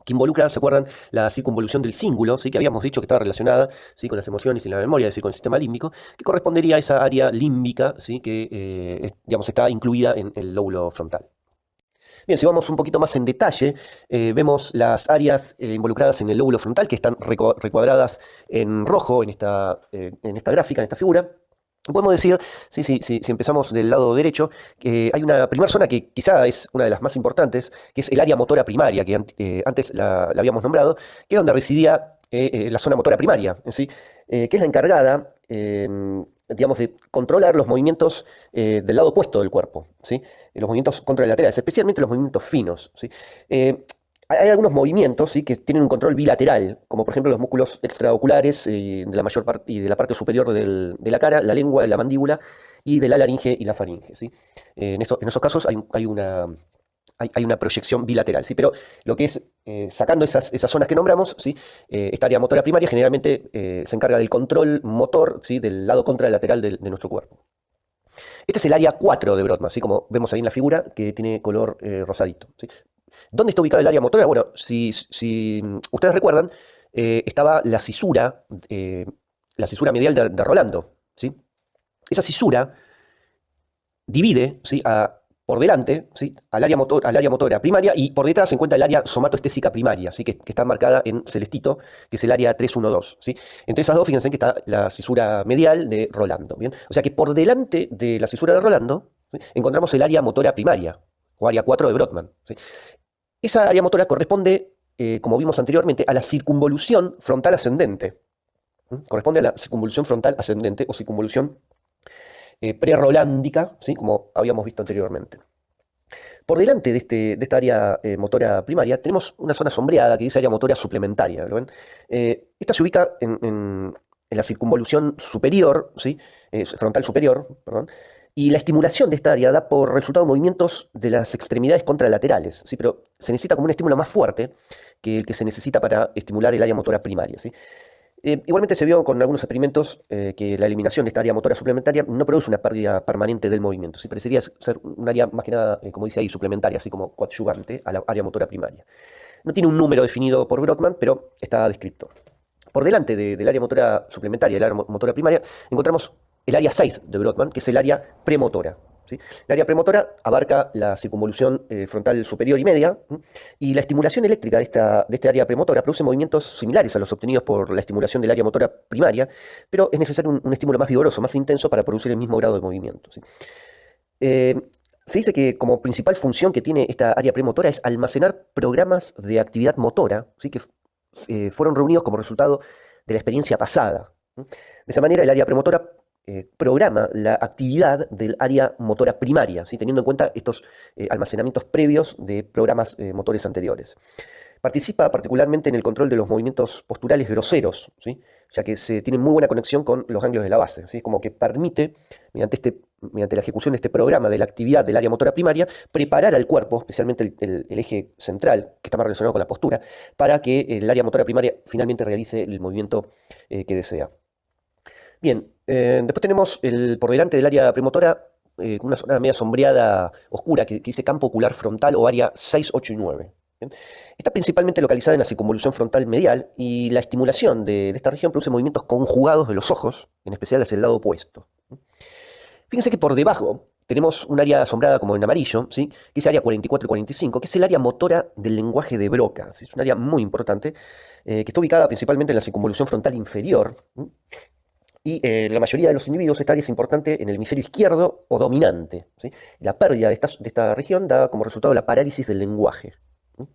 que involucra, ¿se acuerdan?, la circunvolución del cíngulo, ¿sí?, que habíamos dicho que estaba relacionada, ¿sí?, con las emociones y la memoria, es decir, con el sistema límbico, que correspondería a esa área límbica, ¿sí?, que digamos, está incluida en el lóbulo frontal. Bien, si vamos un poquito más en detalle, vemos las áreas involucradas en el lóbulo frontal, que están recuadradas en rojo en esta gráfica, en esta figura. Podemos decir, si empezamos del lado derecho, que hay una primera zona que quizá es una de las más importantes, que es el área motora primaria, que antes la habíamos nombrado, que es donde residía la zona motora primaria, ¿sí?, que es la encargada, digamos, de controlar los movimientos del lado opuesto del cuerpo, ¿sí?, los movimientos contralaterales, especialmente los movimientos finos, ¿sí? Hay algunos movimientos, ¿sí?, que tienen un control bilateral, como por ejemplo los músculos extraoculares de la mayor parte y de la parte superior de la cara, la lengua, la mandíbula y de la laringe y la faringe, ¿sí? En esos casos hay una proyección bilateral, ¿sí? Pero lo que es, sacando esas zonas que nombramos, ¿sí?, esta área motora primaria generalmente se encarga del control motor, ¿sí?, del lado contralateral de nuestro cuerpo. Este es el área 4 de Brodmann, ¿sí?, como vemos ahí en la figura, que tiene color rosadito, ¿sí? ¿Dónde está ubicado el área motora? Bueno, si ustedes recuerdan, estaba la cisura medial de Rolando, ¿sí? Esa cisura divide, ¿sí?, por delante, ¿sí?, al área motora primaria, y por detrás se encuentra el área somatoestésica primaria, ¿sí?, que está marcada en celestito, que es el área 312, ¿sí? Entre esas dos, fíjense que está la cisura medial de Rolando, ¿bien? O sea que por delante de la cisura de Rolando, ¿sí?, encontramos el área motora primaria, o área 4 de Brodmann, ¿sí? Esa área motora corresponde, como vimos anteriormente, a la circunvolución frontal ascendente. Corresponde a la circunvolución frontal ascendente o circunvolución prerolándica, ¿sí?, como habíamos visto anteriormente. Por delante de esta área motora primaria tenemos una zona sombreada que dice área motora suplementaria. ¿Lo ven? Esta se ubica en la circunvolución superior, ¿sí?, frontal superior, perdón, y la estimulación de esta área da por resultado movimientos de las extremidades contralaterales, ¿sí?, pero se necesita como un estímulo más fuerte que el que se necesita para estimular el área motora primaria, ¿sí? Igualmente se vio con algunos experimentos que la eliminación de esta área motora suplementaria no produce una pérdida permanente del movimiento, ¿sí? Parecería ser un área más que nada, como dice ahí, suplementaria, así como coadyuvante a la área motora primaria. No tiene un número definido por Brodmann, pero está descrito. Por delante del área motora suplementaria, del área motora primaria, encontramos el área 6 de Brodmann, que es el área premotora, ¿sí? El área premotora abarca la circunvolución frontal superior y media, y la estimulación eléctrica de este área premotora produce movimientos similares a los obtenidos por la estimulación del área motora primaria, pero es necesario un estímulo más vigoroso, más intenso para producir el mismo grado de movimiento, ¿sí? Eh, Se dice que como principal función que tiene esta área premotora es almacenar programas de actividad motora, ¿sí? Que fueron reunidos como resultado de la experiencia pasada. De esa manera, el área premotora programa la actividad del área motora primaria, ¿sí? Teniendo en cuenta estos almacenamientos previos de programas motores anteriores. Participa particularmente en el control de los movimientos posturales groseros, ¿sí? Ya que se tiene muy buena conexión con los ganglios de la base, ¿sí? Como que permite, mediante la ejecución de este programa de la actividad del área motora primaria, preparar al cuerpo, especialmente el eje central, que está más relacionado con la postura, para que el área motora primaria finalmente realice el movimiento que desea. Bien, después tenemos por delante del área premotora una zona media sombreada oscura que dice campo ocular frontal o área 6, 8 y 9. ¿Bien? Está principalmente localizada en la circunvolución frontal medial y la estimulación de esta región produce movimientos conjugados de los ojos, en especial hacia el lado opuesto. Fíjense que por debajo tenemos un área asombrada como en amarillo, ¿sí? Que es área 44 y 45, que es el área motora del lenguaje de Broca, ¿sí? Es un área muy importante que está ubicada principalmente en la circunvolución frontal inferior, ¿sí? Y en la mayoría de los individuos esta área es importante en el hemisferio izquierdo o dominante, ¿sí? La pérdida de esta región da como resultado la parálisis del lenguaje, ¿sí?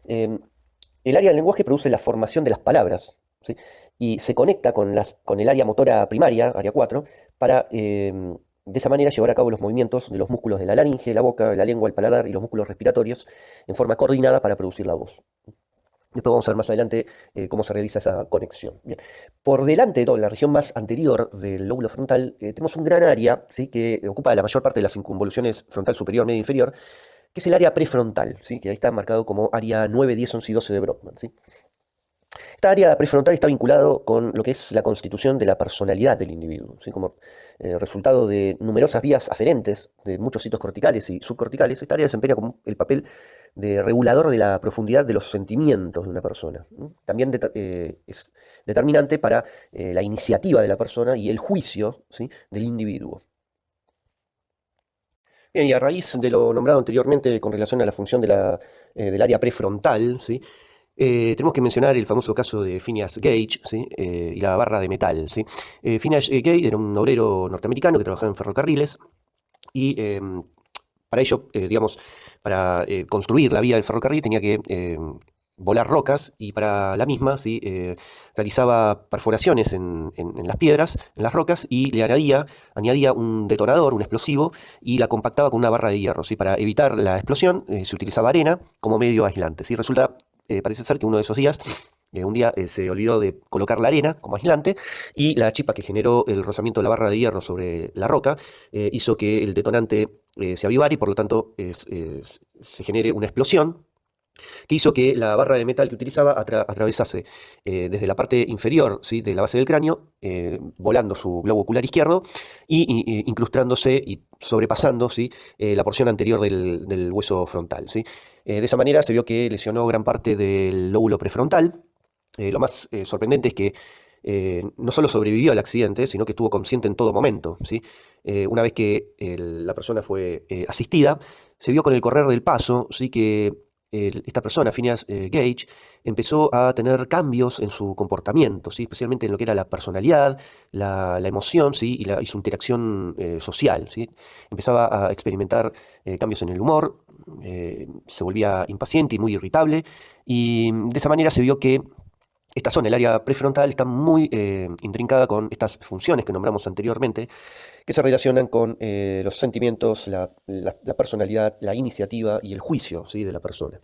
El área del lenguaje produce la formación de las palabras, ¿sí? Y se conecta con el área motora primaria, área 4, para de esa manera llevar a cabo los movimientos de los músculos de la laringe, la boca, la lengua, el paladar y los músculos respiratorios en forma coordinada para producir la voz. Después vamos a ver más adelante cómo se realiza esa conexión. Bien. Por delante de toda la región más anterior del lóbulo frontal, tenemos un gran área, ¿sí? Que ocupa la mayor parte de las circunvoluciones frontal superior, media e inferior, que es el área prefrontal, ¿sí? Que ahí está marcado como área 9, 10, 11 y 12 de Brodmann, ¿sí? Esta área prefrontal está vinculado con lo que es la constitución de la personalidad del individuo, ¿sí? Como resultado de numerosas vías aferentes de muchos sitios corticales y subcorticales. Esta área desempeña como el papel de regulador de la profundidad de los sentimientos de una persona. También es determinante para la iniciativa de la persona y el juicio, ¿sí? Del individuo. Bien, y a raíz de lo nombrado anteriormente con relación a la función del área prefrontal, ¿sí? Tenemos que mencionar el famoso caso de Phineas Gage, ¿sí? Y la barra de metal, ¿sí? Phineas Gage era un obrero norteamericano que trabajaba en ferrocarriles y para ello, digamos, para construir la vía del ferrocarril tenía que volar rocas y para la misma, ¿sí? Realizaba perforaciones en las piedras, en las rocas y le añadía un detonador, un explosivo y la compactaba con una barra de hierro, ¿sí? Para evitar la explosión se utilizaba arena como medio aislante, ¿sí? Parece ser que uno de esos días, un día se olvidó de colocar la arena como aislante y la chispa que generó el rozamiento de la barra de hierro sobre la roca hizo que el detonante se avivara y por lo tanto se genere una explosión que hizo que la barra de metal que utilizaba atravesase desde la parte inferior, ¿sí? De la base del cráneo, volando su globo ocular izquierdo y incrustándose y sobrepasando, ¿sí? La porción anterior del hueso frontal, ¿sí? De esa manera se vio que lesionó gran parte del lóbulo prefrontal. Lo más sorprendente es que no solo sobrevivió al accidente, sino que estuvo consciente en todo momento, ¿sí? Una vez que la persona fue asistida, se vio con el correr del paso, ¿sí? Que esta persona, Phineas Gage, empezó a tener cambios en su comportamiento, ¿sí? Especialmente en lo que era la personalidad, la emoción, ¿sí? Y su interacción social, ¿sí? Empezaba a experimentar cambios en el humor, se volvía impaciente y muy irritable, y de esa manera se vio que esta zona, el área prefrontal, está muy intrincada con estas funciones que nombramos anteriormente, que se relacionan con los sentimientos, la personalidad, la iniciativa y el juicio, ¿sí? De la persona.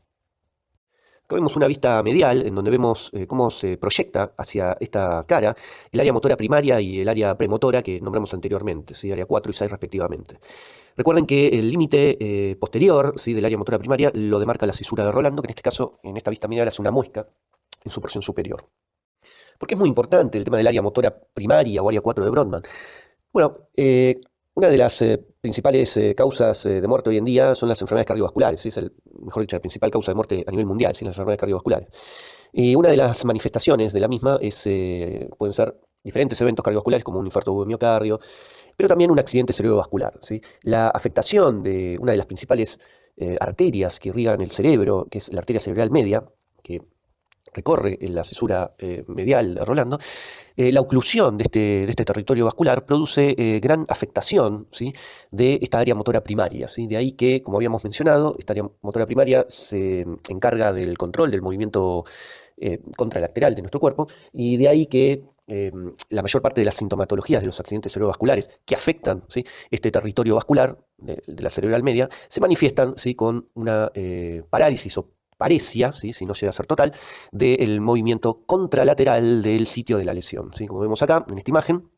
Acá vemos una vista medial en donde vemos cómo se proyecta hacia esta cara el área motora primaria y el área premotora que nombramos anteriormente, ¿sí? Área 4 y 6 respectivamente. Recuerden que el límite posterior, ¿sí? Del área motora primaria lo demarca la cisura de Rolando, que en este caso, en esta vista medial, hace una muesca en su porción superior. ¿Por qué es muy importante el tema del área motora primaria o área 4 de Brodmann? Bueno, una de las principales causas de muerte hoy en día son las enfermedades cardiovasculares, ¿sí? Mejor dicho, la principal causa de muerte a nivel mundial, ¿sí? Las enfermedades cardiovasculares. Y una de las manifestaciones de la misma pueden ser diferentes eventos cardiovasculares como un infarto de miocardio, pero también un accidente cerebrovascular, ¿sí? La afectación de una de las principales arterias que irrigan el cerebro, que es la arteria cerebral media, que recorre en la cesura medial de Rolando, la oclusión de este territorio vascular produce gran afectación, ¿sí?, de esta área motora primaria, ¿sí? De ahí que, como habíamos mencionado, esta área motora primaria se encarga del control del movimiento contralateral de nuestro cuerpo, y de ahí que la mayor parte de las sintomatologías de los accidentes cerebrovasculares que afectan, ¿sí?, este territorio vascular de la cerebral media se manifiestan, ¿sí?, con una parálisis o paresia, ¿sí?, si no llega a ser total, del movimiento contralateral del sitio de la lesión, ¿sí? Como vemos acá en esta imagen,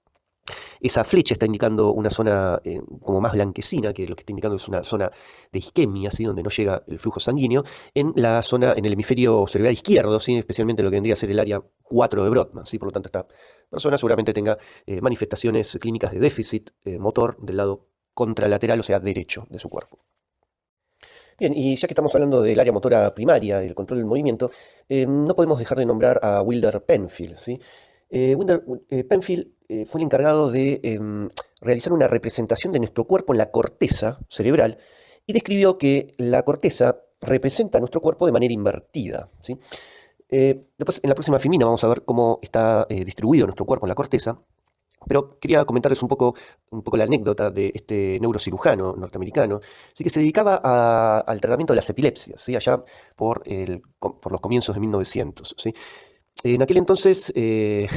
esa flecha está indicando una zona como más blanquecina, que lo que está indicando es una zona de isquemia, ¿sí?, donde no llega el flujo sanguíneo, en la zona, en el hemisferio cerebral izquierdo, ¿sí?, especialmente lo que vendría a ser el área 4 de Brodmann, ¿sí? Por lo tanto, esta persona seguramente tenga manifestaciones clínicas de déficit motor del lado contralateral, o sea, derecho de su cuerpo. Bien, y ya que estamos hablando del área motora primaria, el control del movimiento, no podemos dejar de nombrar a Wilder Penfield, ¿sí? Penfield fue el encargado de realizar una representación de nuestro cuerpo en la corteza cerebral y describió que la corteza representa nuestro cuerpo de manera invertida, ¿sí? Después, en la próxima filmina vamos a ver cómo está distribuido nuestro cuerpo en la corteza. Pero quería comentarles un poco la anécdota de este neurocirujano norteamericano, sí, que se dedicaba al tratamiento de las epilepsias, ¿sí?, allá por los comienzos de 1900, ¿sí? En aquel entonces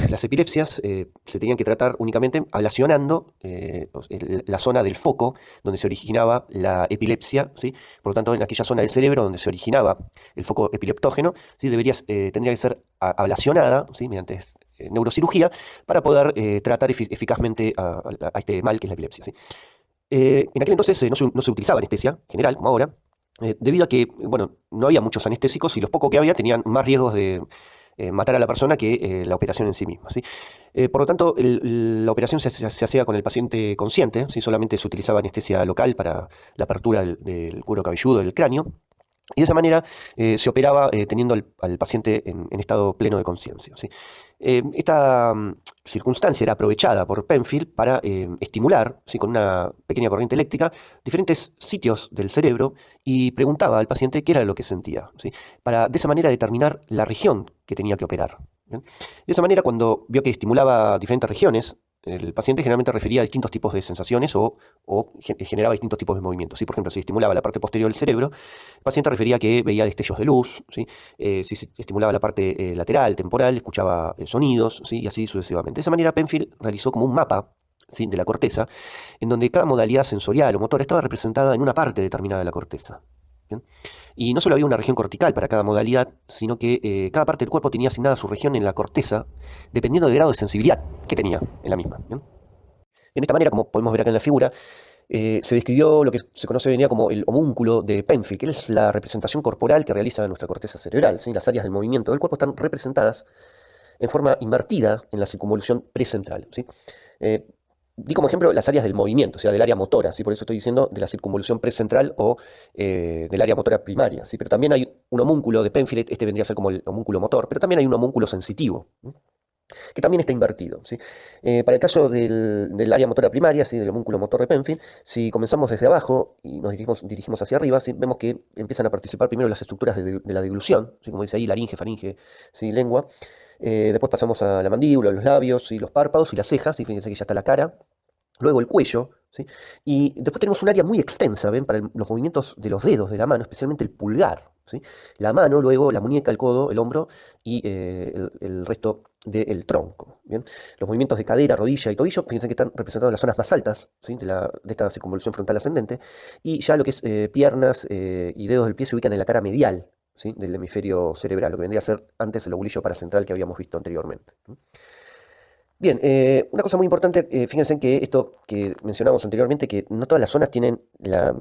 las epilepsias se tenían que tratar únicamente ablacionando la zona del foco donde se originaba la epilepsia, ¿sí? Por lo tanto, en aquella zona del cerebro donde se originaba el foco epileptógeno, ¿sí?, tendría que ser ablacionada, ¿sí?, mediante neurocirugía para poder tratar eficazmente a este mal que es la epilepsia, ¿sí? En aquel entonces no se utilizaba anestesia general como ahora, debido a que, bueno, no había muchos anestésicos y los pocos que había tenían más riesgos de matar a la persona que la operación en sí misma, ¿sí? Por lo tanto, la operación se hacía con el paciente consciente, ¿sí? Solamente se utilizaba anestesia local para la apertura del cuero cabelludo del cráneo. Y de esa manera se operaba teniendo al paciente en estado pleno de conciencia, ¿sí? Esta circunstancia era aprovechada por Penfield para estimular, ¿sí?, con una pequeña corriente eléctrica diferentes sitios del cerebro y preguntaba al paciente qué era lo que sentía, ¿sí?, para de esa manera determinar la región que tenía que operar. ¿Bien? De esa manera, cuando vio que estimulaba diferentes regiones, el paciente generalmente refería a distintos tipos de sensaciones o generaba distintos tipos de movimientos, ¿sí? Por ejemplo, si estimulaba la parte posterior del cerebro, el paciente refería que veía destellos de luz, ¿sí? Si se estimulaba la parte lateral, temporal, escuchaba sonidos, ¿sí?, y así sucesivamente. De esa manera, Penfield realizó como un mapa, ¿sí?, de la corteza, en donde cada modalidad sensorial o motor estaba representada en una parte determinada de la corteza. ¿Bien? Y no solo había una región cortical para cada modalidad, sino que cada parte del cuerpo tenía asignada su región en la corteza, dependiendo del grado de sensibilidad que tenía en la misma. ¿Bien? De esta manera, como podemos ver acá en la figura, se describió lo que se conoce hoy en día como el homúnculo de Penfield, que es la representación corporal que realiza nuestra corteza cerebral, ¿sí? Las áreas del movimiento del cuerpo están representadas en forma invertida en la circunvolución precentral, ¿sí? Di como ejemplo las áreas del movimiento, o sea, del área motora, ¿sí? Por eso estoy diciendo de la circunvolución precentral o del área motora primaria, ¿sí? Pero también hay un homúnculo de Penfield, este vendría a ser como el homúnculo motor, pero también hay un homúnculo sensitivo, ¿sí?, que también está invertido, ¿sí? Para el caso del área motora primaria, ¿sí?, del homúnculo motor de Penfield, si comenzamos desde abajo y nos dirigimos hacia arriba, ¿sí?, vemos que empiezan a participar primero las estructuras de la deglución, ¿sí?, como dice ahí, laringe, faringe, ¿sí?, lengua. Después pasamos a la mandíbula, los labios, ¿sí?, los párpados y las cejas, ¿sí? Fíjense que ya está la cara. Luego el cuello, ¿sí? Y después tenemos un área muy extensa, ¿ven?, para los movimientos de los dedos de la mano, especialmente el pulgar, ¿sí? La mano, luego la muñeca, el codo, el hombro y el resto del tronco. ¿Bien? Los movimientos de cadera, rodilla y tobillo, fíjense que están representados en las zonas más altas, ¿sí?, de esta circunvolución frontal ascendente, y ya lo que es piernas y dedos del pie se ubican en la cara medial, ¿sí?, del hemisferio cerebral, lo que vendría a ser antes el lobulillo paracentral que habíamos visto anteriormente. Bien, una cosa muy importante, fíjense en que esto que mencionamos anteriormente, que no todas las zonas tienen la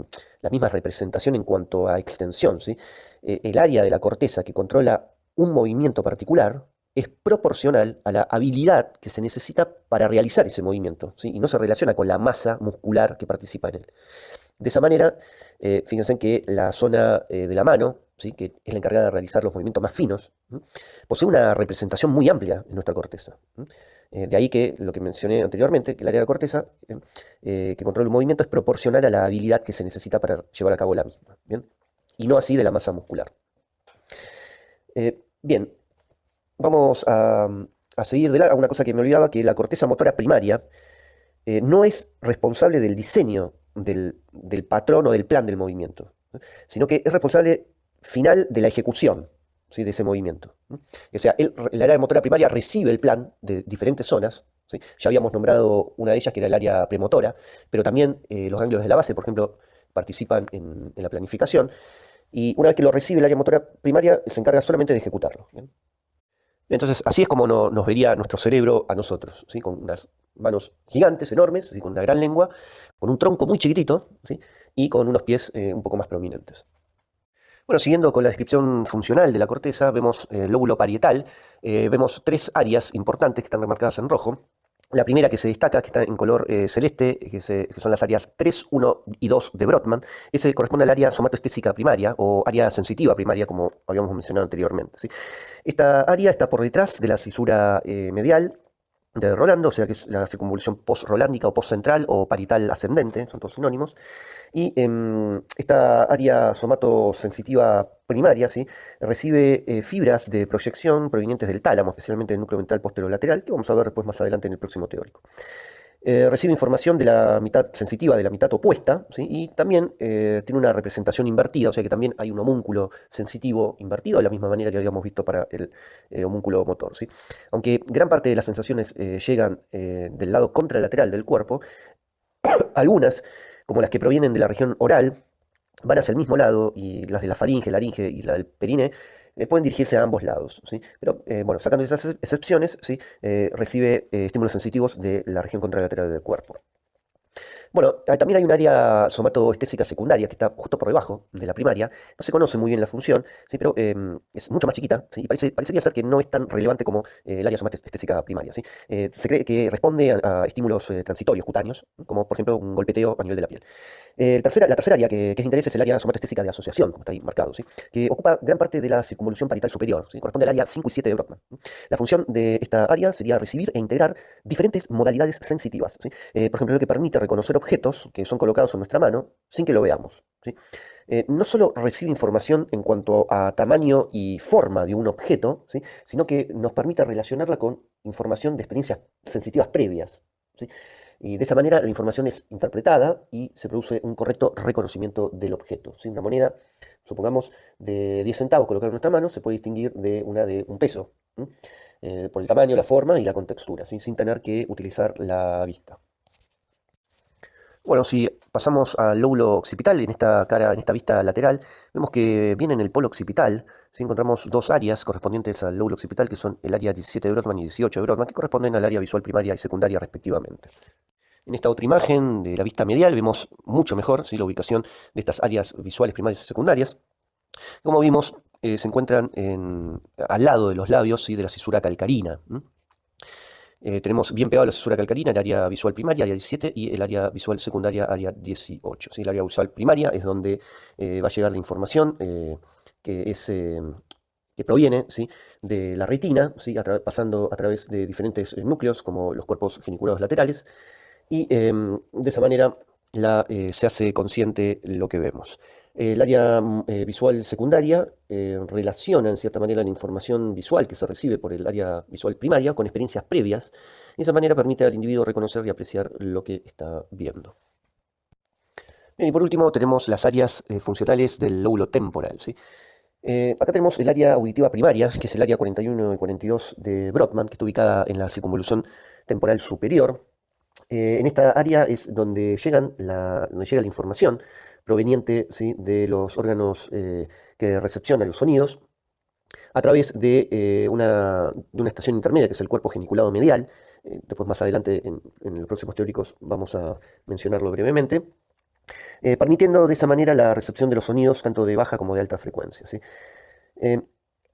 misma representación en cuanto a extensión, ¿sí? El área de la corteza que controla un movimiento particular es proporcional a la habilidad que se necesita para realizar ese movimiento, ¿sí?, y no se relaciona con la masa muscular que participa en él. De esa manera, fíjense en que la zona de la mano, ¿sí?, que es la encargada de realizar los movimientos más finos, posee una representación muy amplia en nuestra corteza. De ahí que lo que mencioné anteriormente, que el área de la corteza que controla el movimiento es proporcional a la habilidad que se necesita para llevar a cabo la misma, ¿bien? Y no así de la masa muscular. Bien, vamos a seguir a una cosa que me olvidaba, que la corteza motora primaria no es responsable del diseño del patrón o del plan del movimiento, ¿no? Sino que es responsable final de la ejecución, ¿sí?, de ese movimiento, ¿no? O sea, el área motora primaria recibe el plan de diferentes zonas, ¿sí? Ya habíamos nombrado una de ellas, que era el área premotora, pero también los ganglios de la base, por ejemplo, participan en la planificación, y una vez que lo recibe el área motora primaria, se encarga solamente de ejecutarlo, ¿bien? Entonces, así es como nos vería nuestro cerebro a nosotros, ¿sí? Con unas manos gigantes, enormes, ¿sí?, con una gran lengua, con un tronco muy chiquitito, ¿sí?, y con unos pies un poco más prominentes. Bueno, siguiendo con la descripción funcional de la corteza, vemos el lóbulo parietal, vemos tres áreas importantes que están remarcadas en rojo. La primera que se destaca, que está en color celeste, que son las áreas 3, 1 y 2 de Brodmann, ese corresponde al área somatoestésica primaria o área sensitiva primaria, como habíamos mencionado anteriormente, ¿sí? Esta área está por detrás de la cisura medial de Rolando, o sea que es la circunvolución post-rolándica o post-central o parietal ascendente, son todos sinónimos. Y esta área somatosensitiva primaria, ¿sí?, recibe fibras de proyección provenientes del tálamo, especialmente del núcleo ventral posterolateral, que vamos a ver después más adelante en el próximo teórico. Recibe información de la mitad sensitiva, de la mitad opuesta, ¿sí?, y también tiene una representación invertida, o sea que también hay un homúnculo sensitivo invertido, de la misma manera que habíamos visto para el homúnculo motor, ¿sí? Aunque gran parte de las sensaciones llegan del lado contralateral del cuerpo, algunas, como las que provienen de la región oral, van hacia el mismo lado, y las de la faringe, laringe y la del perine pueden dirigirse a ambos lados, ¿sí? Pero bueno, sacando esas excepciones, ¿sí?, recibe estímulos sensitivos de la región contralateral del cuerpo. Bueno, también hay un área somatoestésica secundaria que está justo por debajo de la primaria. No se conoce muy bien la función, ¿sí?, pero es mucho más chiquita, ¿sí?, y parecería ser que no es tan relevante como el área somatoestésica primaria, ¿sí? Se cree que responde a estímulos transitorios cutáneos, como por ejemplo un golpeteo a nivel de la piel. La tercera área que es de interés es el área somatoestésica de asociación, como está ahí marcado, ¿sí?, que ocupa gran parte de la circunvolución parietal superior, ¿sí?, corresponde al área 5 y 7 de Brodmann. La función de esta área sería recibir e integrar diferentes modalidades sensitivas, ¿sí? Por ejemplo, lo que permite reconocer objetos que son colocados en nuestra mano sin que lo veamos, ¿sí? No solo recibe información en cuanto a tamaño y forma de un objeto, ¿sí?, sino que nos permite relacionarla con información de experiencias sensitivas previas, ¿sí? Y de esa manera la información es interpretada y se produce un correcto reconocimiento del objeto, ¿sí? Una moneda, supongamos, de 10 centavos colocada en nuestra mano se puede distinguir de una de un peso, por el tamaño, la forma y la contextura, ¿sí?, sin tener que utilizar la vista. Bueno, si pasamos al lóbulo occipital, en esta vista lateral, vemos que viene en el polo occipital, ¿sí?, encontramos dos áreas correspondientes al lóbulo occipital, que son el área 17 de Brodmann y 18 de Brodmann, que corresponden al área visual primaria y secundaria respectivamente. En esta otra imagen de la vista medial vemos mucho mejor, ¿sí?, la ubicación de estas áreas visuales primarias y secundarias. Como vimos, se encuentran al lado de los labios, ¿sí?, de la cisura calcarina. Tenemos bien pegado la cisura calcarina el área visual primaria, área 17, y el área visual secundaria, área 18. ¿Sí? El área visual primaria es donde va a llegar la información que proviene, ¿sí?, de la retina, ¿sí?, pasando a través de diferentes núcleos, como los cuerpos geniculados laterales, y de esa manera se hace consciente lo que vemos. El área visual secundaria relaciona en cierta manera la información visual que se recibe por el área visual primaria con experiencias previas, y de esa manera permite al individuo reconocer y apreciar lo que está viendo. Bien, y por último tenemos las áreas funcionales del lóbulo temporal, ¿sí? Acá tenemos el área auditiva primaria, que es el área 41 y 42 de Brodmann, que está ubicada en la circunvolución temporal superior. En esta área es donde llega la información proveniente, ¿sí?, de los órganos que recepcionan los sonidos a través de una estación intermedia, que es el cuerpo geniculado medial. Después, más adelante, en los próximos teóricos, vamos a mencionarlo brevemente, permitiendo de esa manera la recepción de los sonidos tanto de baja como de alta frecuencia, ¿sí?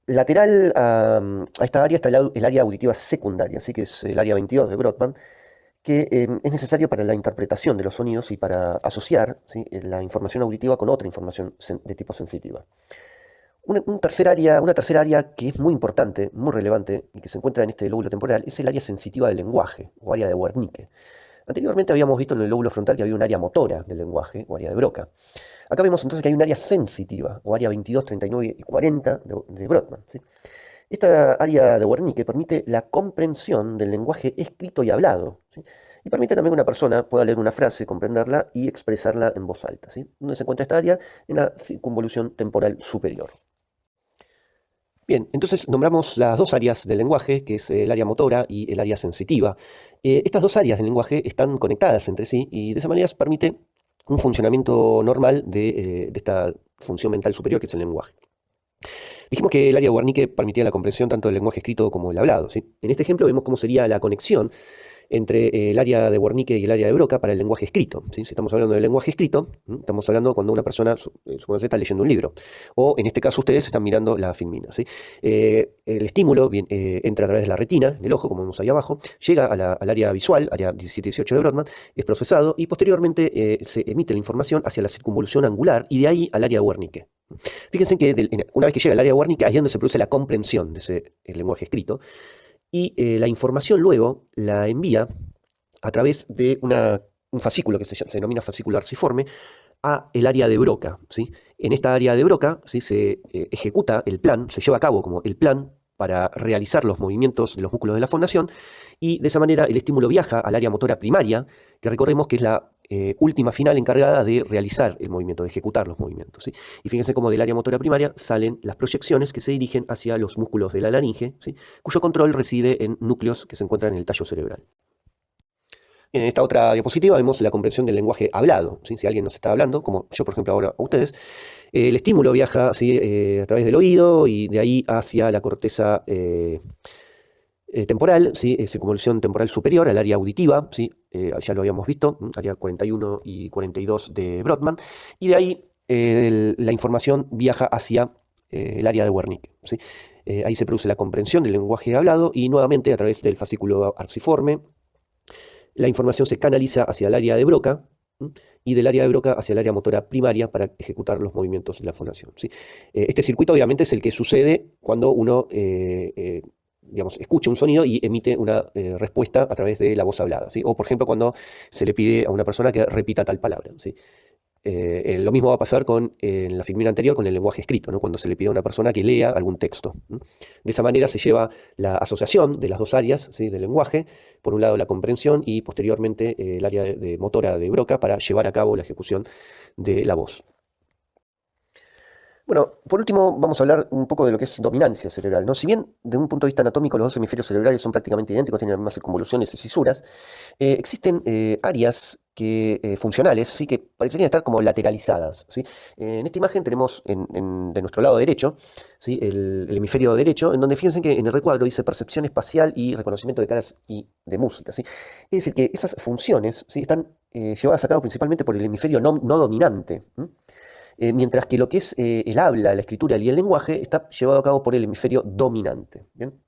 Lateral a esta área está el área auditiva secundaria, ¿sí?, que es el área 22 de Brodmann, que es necesario para la interpretación de los sonidos y para asociar, ¿sí?, la información auditiva con otra información de tipo sensitiva. Una tercera área que es muy importante, muy relevante y que se encuentra en este lóbulo temporal es el área sensitiva del lenguaje o área de Wernicke. Anteriormente habíamos visto en el lóbulo frontal que había un área motora del lenguaje o área de Broca. Acá vemos entonces que hay un área sensitiva o área 22, 39 y 40 de Brodmann, ¿sí? Esta área de Wernicke permite la comprensión del lenguaje escrito y hablado, ¿sí? Y permite también que una persona pueda leer una frase, comprenderla y expresarla en voz alta, ¿sí? ¿Dónde se encuentra esta área? En la circunvolución temporal superior. Bien, entonces nombramos las dos áreas del lenguaje, que es el área motora y el área sensitiva. Estas dos áreas del lenguaje están conectadas entre sí y de esa manera se permite un funcionamiento normal de esta función mental superior que es el lenguaje. Dijimos que el área de Wernicke permitía la comprensión tanto del lenguaje escrito como el hablado, ¿sí? En este ejemplo vemos cómo sería la conexión entre el área de Wernicke y el área de Broca para el lenguaje escrito, ¿sí? Si estamos hablando del lenguaje escrito, estamos hablando cuando una persona supongamos que está leyendo un libro, o en este caso ustedes están mirando la filmina, ¿sí? El estímulo entra a través de la retina, del ojo, como vemos ahí abajo, llega al área visual, área 17-18 de Brodmann, es procesado y posteriormente se emite la información hacia la circunvolución angular y de ahí al área de Wernicke. Fíjense que una vez que llega al área de Wernicke, ahí es donde se produce la comprensión de ese lenguaje escrito. Y la información luego la envía a través de un fascículo que se denomina fascículo arciforme a el área de Broca, ¿sí? En esta área de Broca, ¿sí?, se ejecuta el plan, se lleva a cabo como el plan para realizar los movimientos de los músculos de la fonación y de esa manera el estímulo viaja al área motora primaria, que recordemos que es la última final encargada de realizar el movimiento, de ejecutar los movimientos, ¿sí? Y fíjense cómo del área motora primaria salen las proyecciones que se dirigen hacia los músculos de la laringe, ¿sí?, cuyo control reside en núcleos que se encuentran en el tallo cerebral. En esta otra diapositiva vemos la comprensión del lenguaje hablado, ¿sí? Si alguien nos está hablando, como yo por ejemplo ahora a ustedes, el estímulo viaja, ¿sí?, a través del oído y de ahí hacia la corteza temporal, ¿sí?, circunvolución temporal superior, al área auditiva, ¿sí? Ya lo habíamos visto, área 41 y 42 de Brodmann, y de ahí la información viaja hacia el área de Wernicke, ¿sí? Ahí se produce la comprensión del lenguaje hablado y nuevamente a través del fascículo arciforme la información se canaliza hacia el área de Broca, ¿sí?, y del área de Broca hacia el área motora primaria para ejecutar los movimientos de la fonación, ¿sí? Este circuito obviamente es el que sucede cuando uno digamos, escucha un sonido y emite una respuesta a través de la voz hablada, ¿sí? O por ejemplo cuando se le pide a una persona que repita tal palabra, ¿sí? Lo mismo va a pasar en la filmina anterior con el lenguaje escrito, ¿no?, cuando se le pide a una persona que lea algún texto, ¿sí? De esa manera se lleva la asociación de las dos áreas, ¿sí?, del lenguaje, por un lado la comprensión y posteriormente el área de motora de Broca para llevar a cabo la ejecución de la voz. Bueno, por último vamos a hablar un poco de lo que es dominancia cerebral, ¿no? Si bien de un punto de vista anatómico los dos hemisferios cerebrales son prácticamente idénticos, tienen las mismas circunvoluciones y cisuras, existen áreas funcionales, ¿sí?, que parecerían estar como lateralizadas, ¿sí? En esta imagen tenemos de nuestro lado derecho, ¿sí?, el hemisferio derecho, en donde fíjense que en el recuadro dice percepción espacial y reconocimiento de caras y de música, ¿sí? Es decir, que esas funciones, ¿sí?, están llevadas a cabo principalmente por el hemisferio no dominante, ¿sí?, mientras que lo que es el habla, la escritura y el lenguaje está llevado a cabo por el hemisferio dominante. ¿Bien?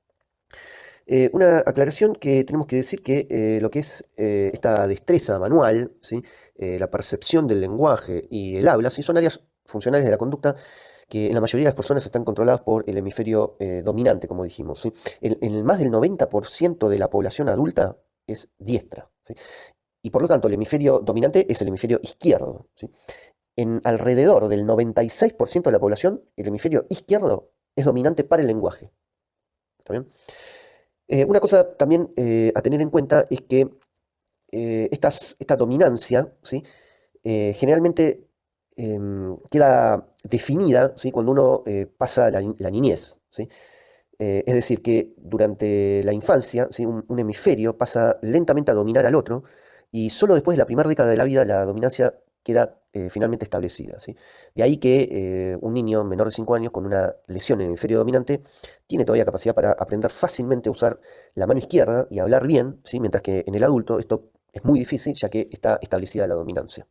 Una aclaración que tenemos que decir que lo que es esta destreza manual, ¿sí?, la percepción del lenguaje y el habla, ¿sí?, son áreas funcionales de la conducta que en la mayoría de las personas están controladas por el hemisferio dominante, como dijimos, ¿sí? En más del 90% de la población adulta es diestra, ¿sí? Y por lo tanto el hemisferio dominante es el hemisferio izquierdo, ¿sí? En alrededor del 96% de la población, el hemisferio izquierdo es dominante para el lenguaje. ¿Está bien? Una cosa también a tener en cuenta es que esta dominancia, ¿sí?, generalmente queda definida, ¿sí?, cuando uno pasa la niñez, ¿sí? Es decir, que durante la infancia, ¿sí?, un hemisferio pasa lentamente a dominar al otro y solo después de la primera década de la vida la dominancia queda finalmente establecida, ¿sí? De ahí que un niño menor de 5 años con una lesión en el hemisferio dominante tiene todavía capacidad para aprender fácilmente a usar la mano izquierda y a hablar bien, ¿sí?, mientras que en el adulto esto es muy difícil ya que está establecida la dominancia.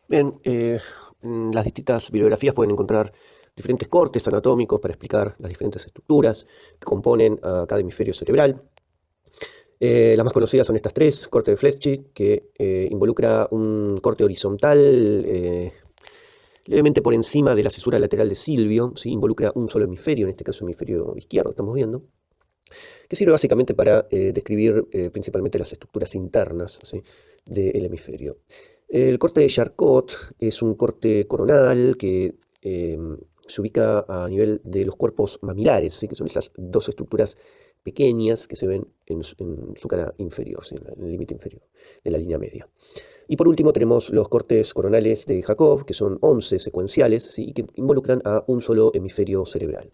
Bien, en las distintas bibliografías pueden encontrar diferentes cortes anatómicos para explicar las diferentes estructuras que componen a cada hemisferio cerebral. Las más conocidas son estas tres: corte de Fletcher, que involucra un corte horizontal levemente por encima de la cesura lateral de Silvio, ¿sí? Involucra un solo hemisferio, en este caso hemisferio izquierdo, estamos viendo, que sirve básicamente para describir principalmente las estructuras internas, ¿sí?, del hemisferio. El corte de Charcot es un corte coronal que se ubica a nivel de los cuerpos mamilares, ¿sí?, que son esas dos estructuras pequeñas que se ven en su cara inferior, ¿sí?, en el límite inferior de la línea media. Y por último tenemos los cortes coronales de Jacob, que son 11 secuenciales, ¿sí?, que involucran a un solo hemisferio cerebral.